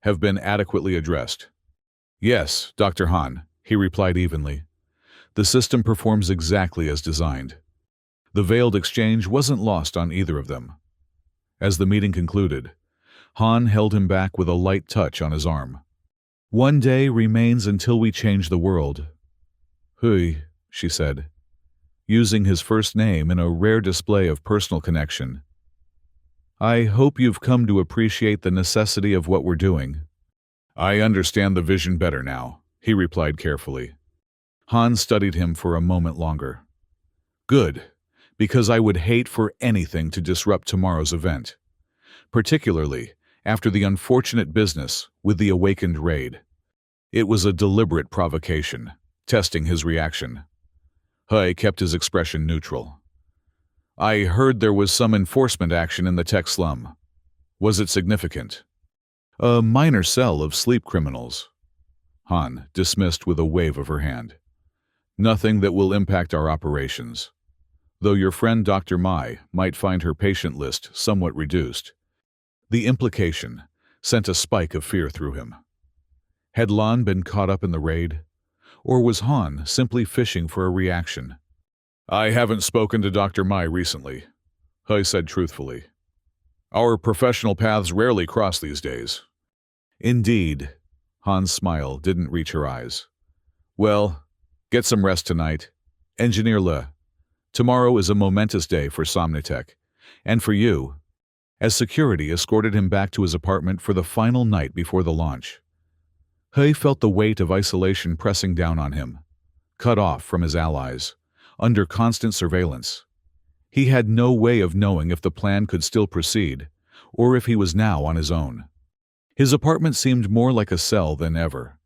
have been adequately addressed." "Yes, Dr. Han," he replied evenly. "The system performs exactly as designed." The veiled exchange wasn't lost on either of them. As the meeting concluded, Han held him back with a light touch on his arm. "One day remains until we change the world." "Hui," she said, using his first name in a rare display of personal connection. "I hope you've come to appreciate the necessity of what we're doing." "I understand the vision better now," he replied carefully. Han studied him for a moment longer. "Good, because I would hate for anything to disrupt tomorrow's event, particularly after the unfortunate business with the awakened raid." It was a deliberate provocation, testing his reaction. Hui kept his expression neutral. "I heard there was some enforcement action in the tech slum. Was it significant?" "A minor cell of sleep criminals," Han dismissed with a wave of her hand. "Nothing that will impact our operations, though your friend Dr. Mai might find her patient list somewhat reduced." The implication sent a spike of fear through him. Had Lan been caught up in the raid, or was Han simply fishing for a reaction? "I haven't spoken to Dr. Mai recently," Hui said truthfully. "Our professional paths rarely cross these days." "Indeed." Han's smile didn't reach her eyes. "Well, get some rest tonight. Engineer Le, tomorrow is a momentous day for Somnitech, and for you," as security escorted him back to his apartment for the final night before the launch. Hui felt the weight of isolation pressing down on him, cut off from his allies, under constant surveillance. He had no way of knowing if the plan could still proceed, or if he was now on his own. His apartment seemed more like a cell than ever.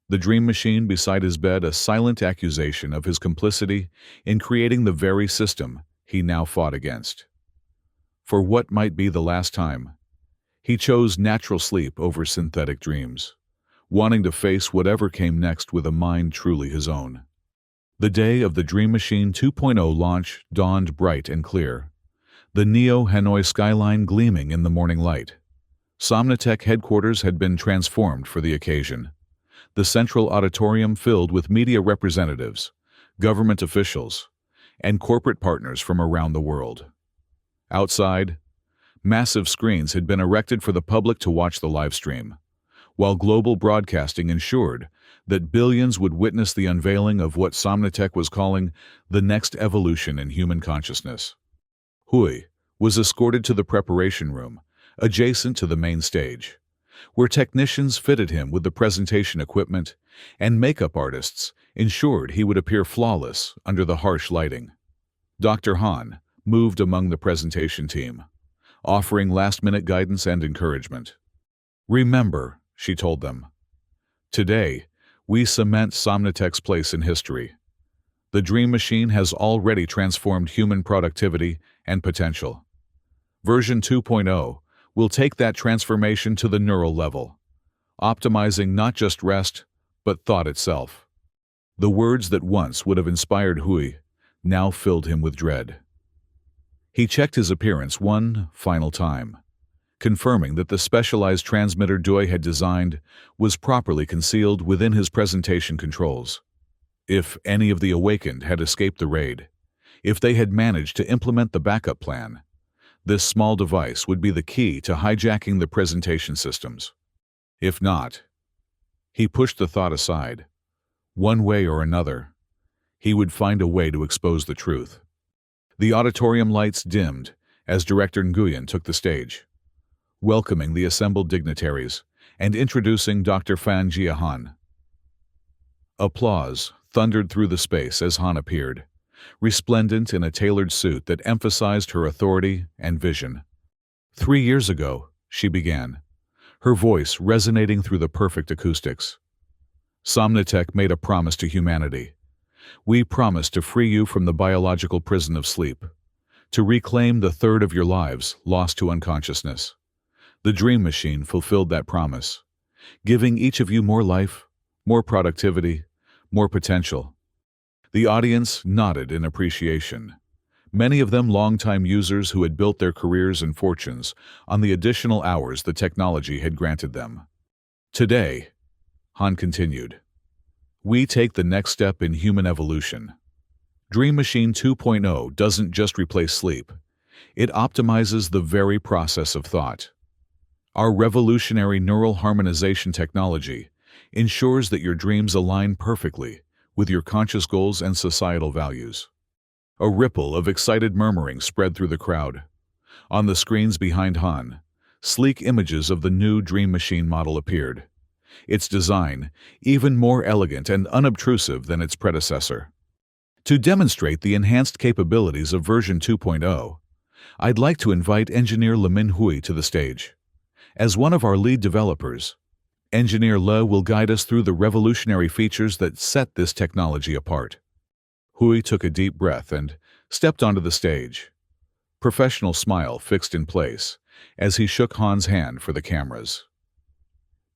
The dream machine beside his bed a silent accusation of his complicity in creating the very system he now fought against. For what might be the last time, he chose natural sleep over synthetic dreams, wanting to face whatever came next with a mind truly his own. The day of the Dream Machine 2.0 launch dawned bright and clear, the Neo-Hanoi skyline gleaming in the morning light. Somnitech headquarters had been transformed for the occasion, the central auditorium filled with media representatives, government officials, and corporate partners from around the world. Outside, massive screens had been erected for the public to watch the live stream, while global broadcasting ensured that billions would witness the unveiling of what Somnitech was calling the next evolution in human consciousness. Hui was escorted to the preparation room, adjacent to the main stage, where technicians fitted him with the presentation equipment and makeup artists ensured he would appear flawless under the harsh lighting. Dr. Han moved among the presentation team, offering last-minute guidance and encouragement. "Remember," she told them, "today we cement Somnitech's place in history. The Dream Machine has already transformed human productivity and potential. Version 2.0 will take that transformation to the neural level, optimizing not just rest, but thought itself." The words that once would have inspired Hui now filled him with dread. He checked his appearance one final time, confirming that the specialized transmitter Doi had designed was properly concealed within his presentation controls. If any of the awakened had escaped the raid, if they had managed to implement the backup plan, this small device would be the key to hijacking the presentation systems. If not, he pushed the thought aside. One way or another, he would find a way to expose the truth. The auditorium lights dimmed as Director Nguyen took the stage, welcoming the assembled dignitaries and introducing Dr. Fan Jiahan. Applause thundered through the space as Han appeared, resplendent in a tailored suit that emphasized her authority and vision. 3 years ago, she began, her voice resonating through the perfect acoustics. Somnatech made a promise to humanity. We promise to free you from the biological prison of sleep, to reclaim the third of your lives lost to unconsciousness. The Dream Machine fulfilled that promise, giving each of you more life, more productivity, more potential. The audience nodded in appreciation, many of them longtime users who had built their careers and fortunes on the additional hours the technology had granted them. Today, Han continued, we take the next step in human evolution. Dream Machine 2.0 doesn't just replace sleep. It optimizes the very process of thought. Our revolutionary neural harmonization technology ensures that your dreams align perfectly with your conscious goals and societal values. A ripple of excited murmuring spread through the crowd. On the screens behind Han, sleek images of the new Dream Machine model appeared, its design even more elegant and unobtrusive than its predecessor. To demonstrate the enhanced capabilities of version 2.0, I'd like to invite engineer Le Minhui to the stage. As one of our lead developers, Engineer Le will guide us through the revolutionary features that set this technology apart. Hui took a deep breath and stepped onto the stage, professional smile fixed in place as he shook Han's hand for the cameras.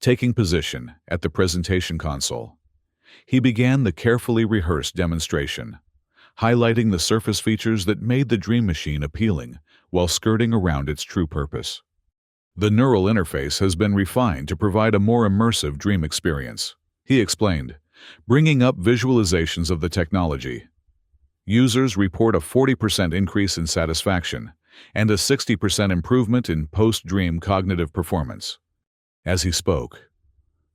Taking position at the presentation console, he began the carefully rehearsed demonstration, highlighting the surface features that made the Dream Machine appealing while skirting around its true purpose. The neural interface has been refined to provide a more immersive dream experience, he explained, bringing up visualizations of the technology. Users report a 40% increase in satisfaction and a 60% improvement in post-dream cognitive performance. As he spoke,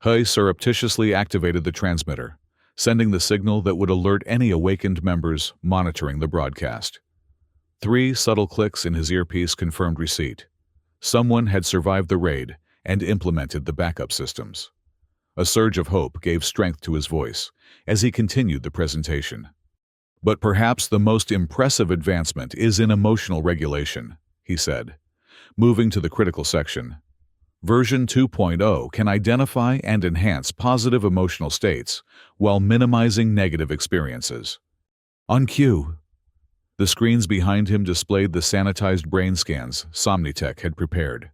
Hui surreptitiously activated the transmitter, sending the signal that would alert any awakened members monitoring the broadcast. 3 subtle clicks in his earpiece confirmed receipt. Someone had survived the raid and implemented the backup systems. A surge of hope gave strength to his voice as he continued the presentation. But perhaps the most impressive advancement is in emotional regulation, he said, moving to the critical section. Version 2.0 can identify and enhance positive emotional states while minimizing negative experiences. On cue, the screens behind him displayed the sanitized brain scans Somnitech had prepared,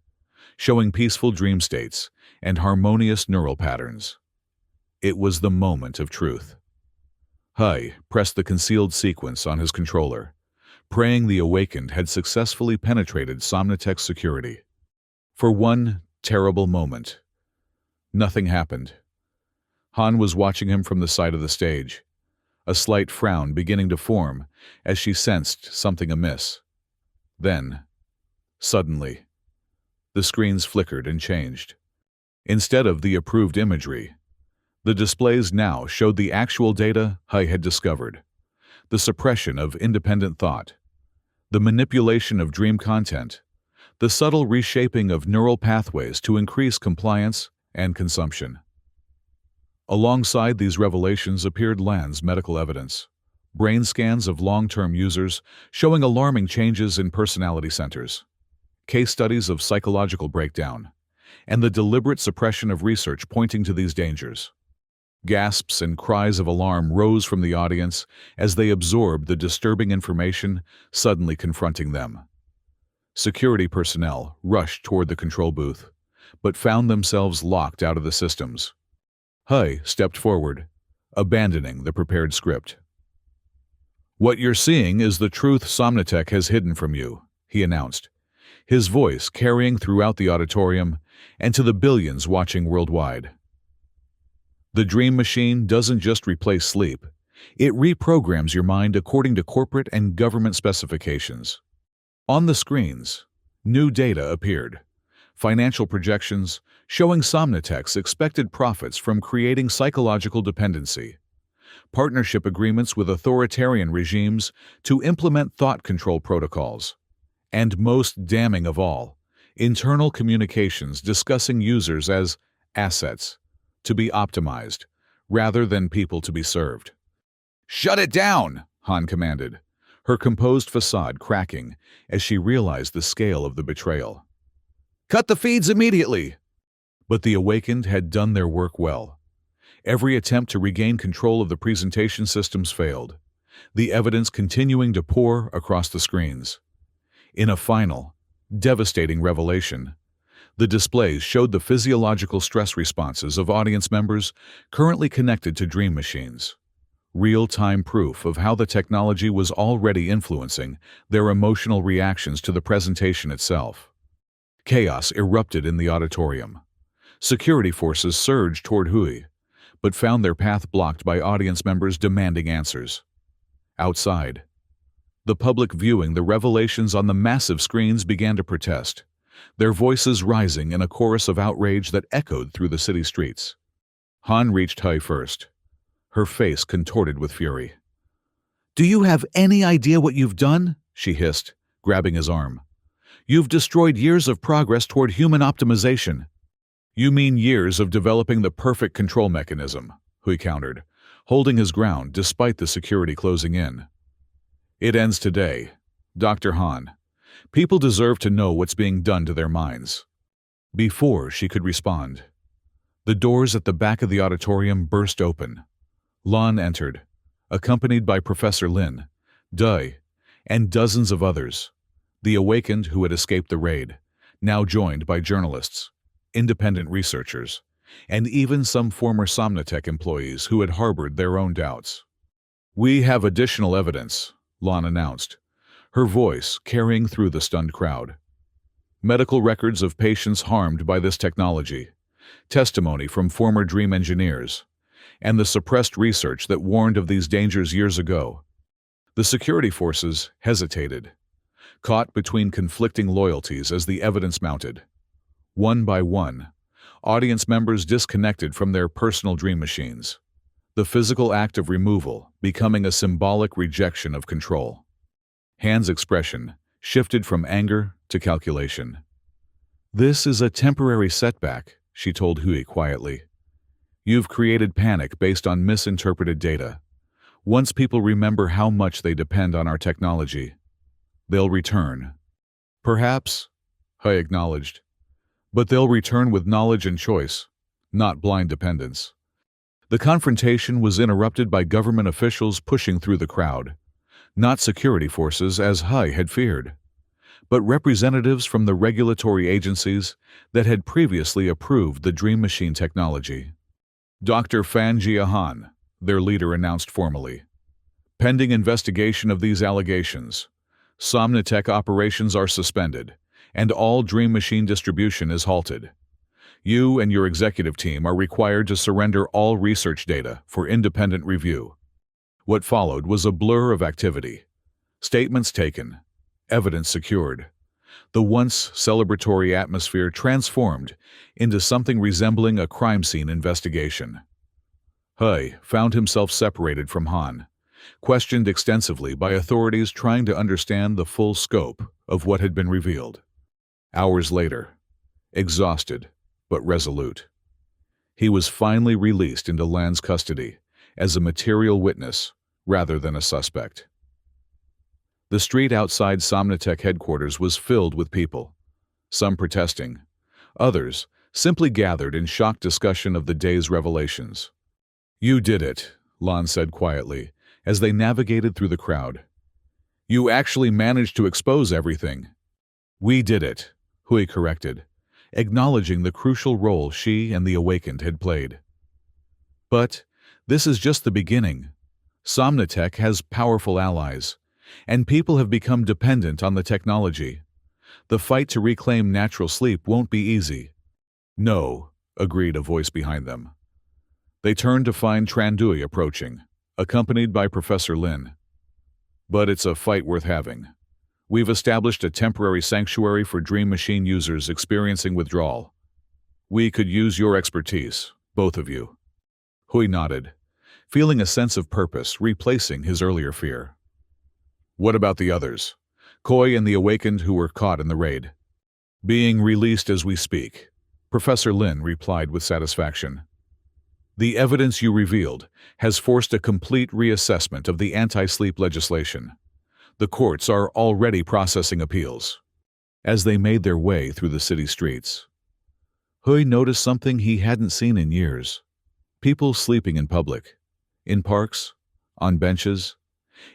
showing peaceful dream states and harmonious neural patterns. It was the moment of truth. Hui pressed the concealed sequence on his controller, praying the awakened had successfully penetrated Somnitech's security. For one terrible moment, nothing happened. Han was watching him from the side of the stage, a slight frown beginning to form as she sensed something amiss. Then, suddenly, the screens flickered and changed. Instead of the approved imagery, the displays now showed the actual data Hui had discovered, the suppression of independent thought, the manipulation of dream content, the subtle reshaping of neural pathways to increase compliance and consumption. Alongside these revelations appeared Lan's medical evidence, brain scans of long-term users showing alarming changes in personality centers, case studies of psychological breakdown, and the deliberate suppression of research pointing to these dangers. Gasps and cries of alarm rose from the audience as they absorbed the disturbing information suddenly confronting them. Security personnel rushed toward the control booth, but found themselves locked out of the systems. Hui stepped forward, abandoning the prepared script. "What you're seeing is the truth Somnitech has hidden from you," he announced, his voice carrying throughout the auditorium and to the billions watching worldwide. The Dream Machine doesn't just replace sleep, it reprograms your mind according to corporate and government specifications. On the screens, new data appeared, financial projections showing Somnitech's expected profits from creating psychological dependency, partnership agreements with authoritarian regimes to implement thought control protocols, and most damning of all, internal communications discussing users as assets to be optimized, rather than people to be served. "Shut it down!" Han commanded, her composed facade cracking as she realized the scale of the betrayal. "Cut the feeds immediately!" But the Awakened had done their work well. Every attempt to regain control of the presentation systems failed, the evidence continuing to pour across the screens. In a final, devastating revelation, the displays showed the physiological stress responses of audience members currently connected to dream machines. Real-time proof of how the technology was already influencing their emotional reactions to the presentation itself. Chaos erupted in the auditorium. Security forces surged toward Hui, but found their path blocked by audience members demanding answers. Outside, the public viewing the revelations on the massive screens began to protest, their voices rising in a chorus of outrage that echoed through the city streets. Han reached Hui first, her face contorted with fury. "Do you have any idea what you've done?" she hissed, grabbing his arm. "You've destroyed years of progress toward human optimization." "You mean years of developing the perfect control mechanism," Hui countered, holding his ground despite the security closing in. "It ends today, Dr. Han. People deserve to know what's being done to their minds." Before she could respond, the doors at the back of the auditorium burst open. Lan entered, accompanied by Professor Lin, Dai, and dozens of others, the Awakened who had escaped the raid, now joined by journalists, independent researchers, and even some former Somnatech employees who had harbored their own doubts. "We have additional evidence," Lan announced, her voice carrying through the stunned crowd. "Medical records of patients harmed by this technology, testimony from former Dream engineers, and the suppressed research that warned of these dangers years ago." The security forces hesitated, caught between conflicting loyalties as the evidence mounted. One by one, audience members disconnected from their personal dream machines, the physical act of removal becoming a symbolic rejection of control. Han's expression shifted from anger to calculation. "This is a temporary setback," she told Hui quietly. "You've created panic based on misinterpreted data. Once people remember how much they depend on our technology, they'll return." "Perhaps," Hui acknowledged, "but they'll return with knowledge and choice, not blind dependence." The confrontation was interrupted by government officials pushing through the crowd, not security forces as Hui had feared, but representatives from the regulatory agencies that had previously approved the Dream Machine technology. "Dr. Fan Jiahan," their leader announced formally. "Pending investigation of these allegations, Somnatech operations are suspended, and all Dream Machine distribution is halted. You and your executive team are required to surrender all research data for independent review." What followed was a blur of activity. Statements taken, evidence secured. The once celebratory atmosphere transformed into something resembling a crime scene investigation. Hui found himself separated from Han, questioned extensively by authorities trying to understand the full scope of what had been revealed. Hours later, exhausted but resolute, he was finally released into Lan's custody as a material witness rather than a suspect. The street outside Somnatech headquarters was filled with people, some protesting, others simply gathered in shocked discussion of the day's revelations. "You did it," Lan said quietly, as they navigated through the crowd. "You actually managed to expose everything." "We did it," Hui corrected, acknowledging the crucial role she and the Awakened had played. "But this is just the beginning. Somnatech has powerful allies, and people have become dependent on the technology. The fight to reclaim natural sleep won't be easy." "No," agreed a voice behind them. They turned to find Trandui approaching, accompanied by Professor Lin. "But it's a fight worth having. We've established a temporary sanctuary for Dream Machine users experiencing withdrawal. We could use your expertise, both of you." Hui nodded, feeling a sense of purpose replacing his earlier fear. "What about the others? Koi and the Awakened who were caught in the raid?" "Being released as we speak," Professor Lin replied with satisfaction. The evidence you revealed has forced a complete reassessment of the anti-sleep legislation. The courts are already processing appeals. As they made their way through the city streets, Hui noticed something he hadn't seen in years. People sleeping in public, in parks, on benches,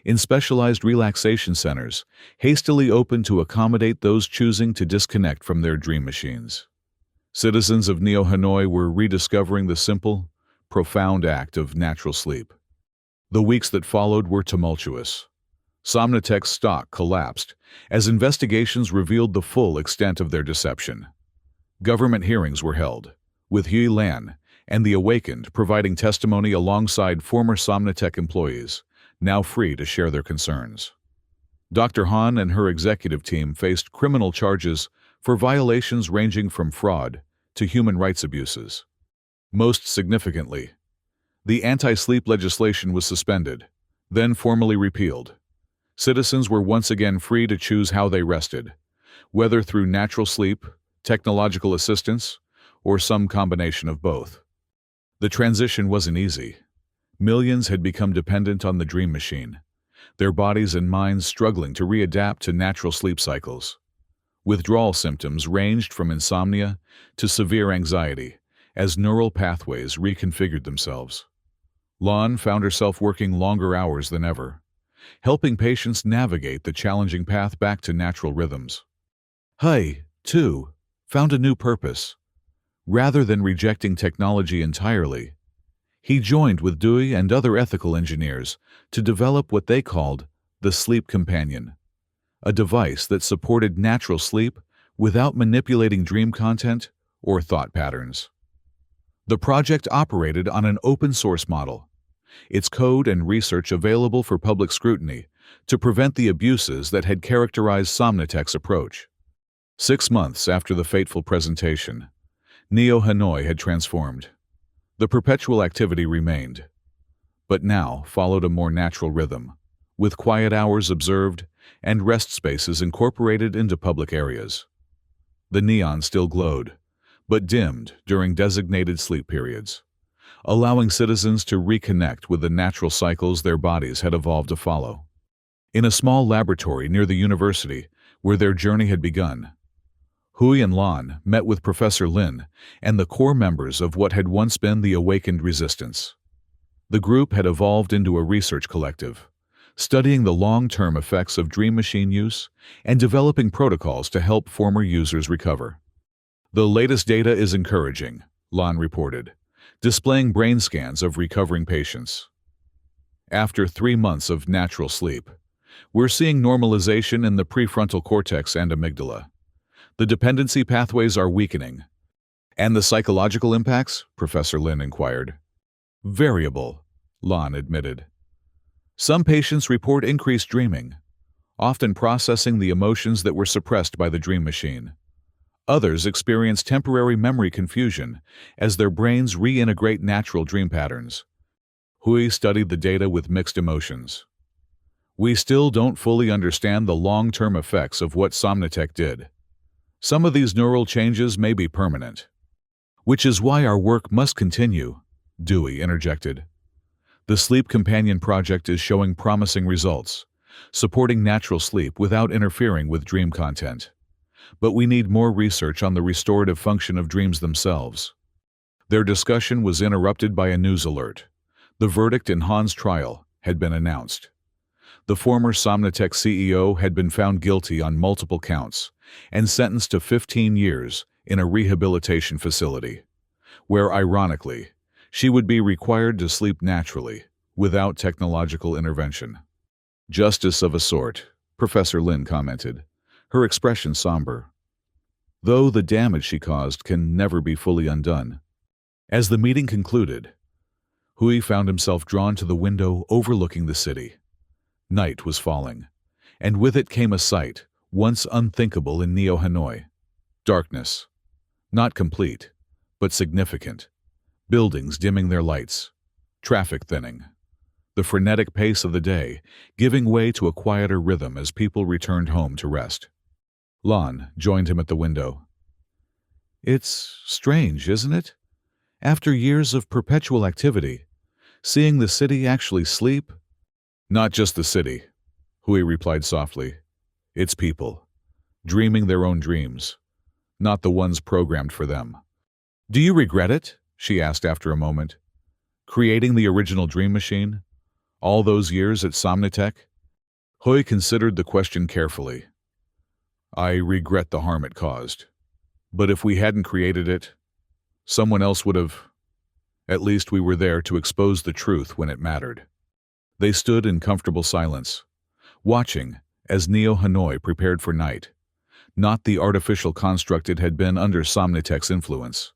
in specialized relaxation centers, hastily opened to accommodate those choosing to disconnect from their dream machines. Citizens of Neo Hanoi were rediscovering the simple, profound act of natural sleep. The weeks that followed were tumultuous. Somnotech's stock collapsed as investigations revealed the full extent of their deception. Government hearings were held, with Hui Lan and the Awakened providing testimony alongside former Somnotech employees, now free to share their concerns. Dr. Han and her executive team faced criminal charges for violations ranging from fraud to human rights abuses. Most significantly, the anti-sleep legislation was suspended, then formally repealed. Citizens were once again free to choose how they rested, whether through natural sleep, technological assistance, or some combination of both. The transition wasn't easy. Millions had become dependent on the dream machine, their bodies and minds struggling to readapt to natural sleep cycles. Withdrawal symptoms ranged from insomnia to severe anxiety as neural pathways reconfigured themselves. Lan found herself working longer hours than ever, helping patients navigate the challenging path back to natural rhythms. Hui, too, found a new purpose. Rather than rejecting technology entirely, he joined with Dewey and other ethical engineers to develop what they called the Sleep Companion, a device that supported natural sleep without manipulating dream content or thought patterns. The project operated on an open-source model, its code and research available for public scrutiny to prevent the abuses that had characterized Somnotech's approach. 6 months after the fateful presentation, Neo Hanoi had transformed. The perpetual activity remained, but now followed a more natural rhythm, with quiet hours observed and rest spaces incorporated into public areas. The neon still glowed, but dimmed during designated sleep periods, allowing citizens to reconnect with the natural cycles their bodies had evolved to follow. In a small laboratory near the university where their journey had begun, Hui and Lan met with Professor Lin and the core members of what had once been the Awakened Resistance. The group had evolved into a research collective, studying the long-term effects of dream machine use and developing protocols to help former users recover. The latest data is encouraging, Lan reported, displaying brain scans of recovering patients. After 3 months of natural sleep, we're seeing normalization in the prefrontal cortex and amygdala. The dependency pathways are weakening. And the psychological impacts? Professor Lin inquired. Variable, Lan admitted. Some patients report increased dreaming, often processing the emotions that were suppressed by the dream machine. Others experience temporary memory confusion as their brains reintegrate natural dream patterns. Hui studied the data with mixed emotions. We still don't fully understand the long-term effects of what Somnotech did. Some of these neural changes may be permanent. Which is why our work must continue, Dewey interjected. The Sleep Companion project is showing promising results, supporting natural sleep without interfering with dream content. But we need more research on the restorative function of dreams themselves. Their discussion was interrupted by a news alert. The verdict in Han's trial had been announced. The former Somnotech CEO had been found guilty on multiple counts and sentenced to 15 years in a rehabilitation facility, where, ironically, she would be required to sleep naturally, without technological intervention. Justice of a sort, Professor Lin commented, her expression somber. Though the damage she caused can never be fully undone. As the meeting concluded, Hui found himself drawn to the window overlooking the city. Night was falling, and with it came a sight once unthinkable in Neo Hanoi. Darkness. Not complete, but significant. Buildings dimming their lights. Traffic thinning. The frenetic pace of the day giving way to a quieter rhythm as people returned home to rest. Lan joined him at the window. It's strange, isn't it? After years of perpetual activity, seeing the city actually sleep? Not just the city, Hui replied softly. It's people, dreaming their own dreams, not the ones programmed for them. Do you regret it? She asked after a moment. Creating the original dream machine? All those years at Somnitech? Hui considered the question carefully. I regret the harm it caused. But if we hadn't created it, someone else would have. At least we were there to expose the truth when it mattered. They stood in comfortable silence, watching as Neo Hanoi prepared for night, not the artificial construct it had been under Somnitech's influence,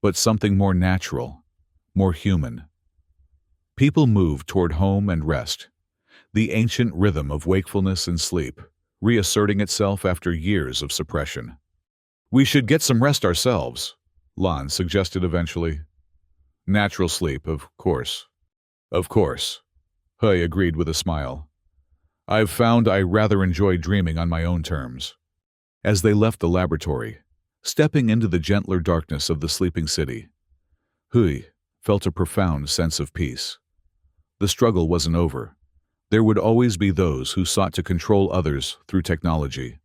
but something more natural, more human. People moved toward home and rest, the ancient rhythm of wakefulness and sleep, reasserting itself after years of suppression. We should get some rest ourselves, Lan suggested eventually. Natural sleep, of course. Of course, Hui agreed with a smile. I've found I rather enjoy dreaming on my own terms. As they left the laboratory, stepping into the gentler darkness of the sleeping city, Hui felt a profound sense of peace. The struggle wasn't over. There would always be those who sought to control others through technology,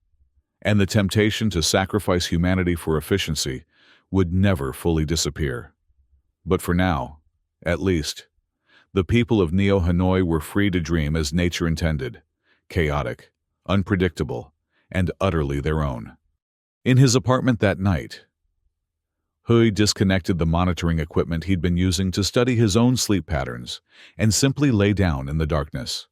and the temptation to sacrifice humanity for efficiency would never fully disappear. But for now, at least, the people of Neo Hanoi were free to dream as nature intended, chaotic, unpredictable, and utterly their own. In his apartment that night, Hui disconnected the monitoring equipment he'd been using to study his own sleep patterns and simply lay down in the darkness.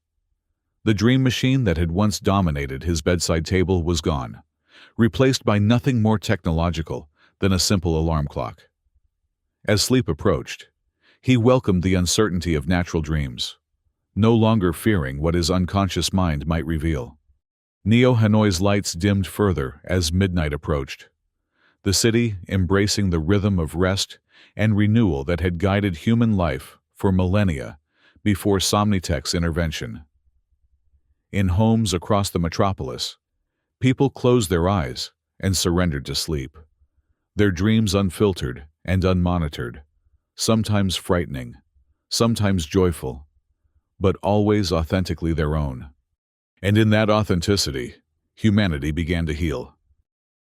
The dream machine that had once dominated his bedside table was gone, replaced by nothing more technological than a simple alarm clock. As sleep approached, he welcomed the uncertainty of natural dreams, no longer fearing what his unconscious mind might reveal. Neo Hanoi's lights dimmed further as midnight approached, the city embracing the rhythm of rest and renewal that had guided human life for millennia before Somnitech's intervention. In homes across the metropolis, people closed their eyes and surrendered to sleep, their dreams unfiltered and unmonitored, sometimes frightening, sometimes joyful, but always authentically their own. And in that authenticity, humanity began to heal.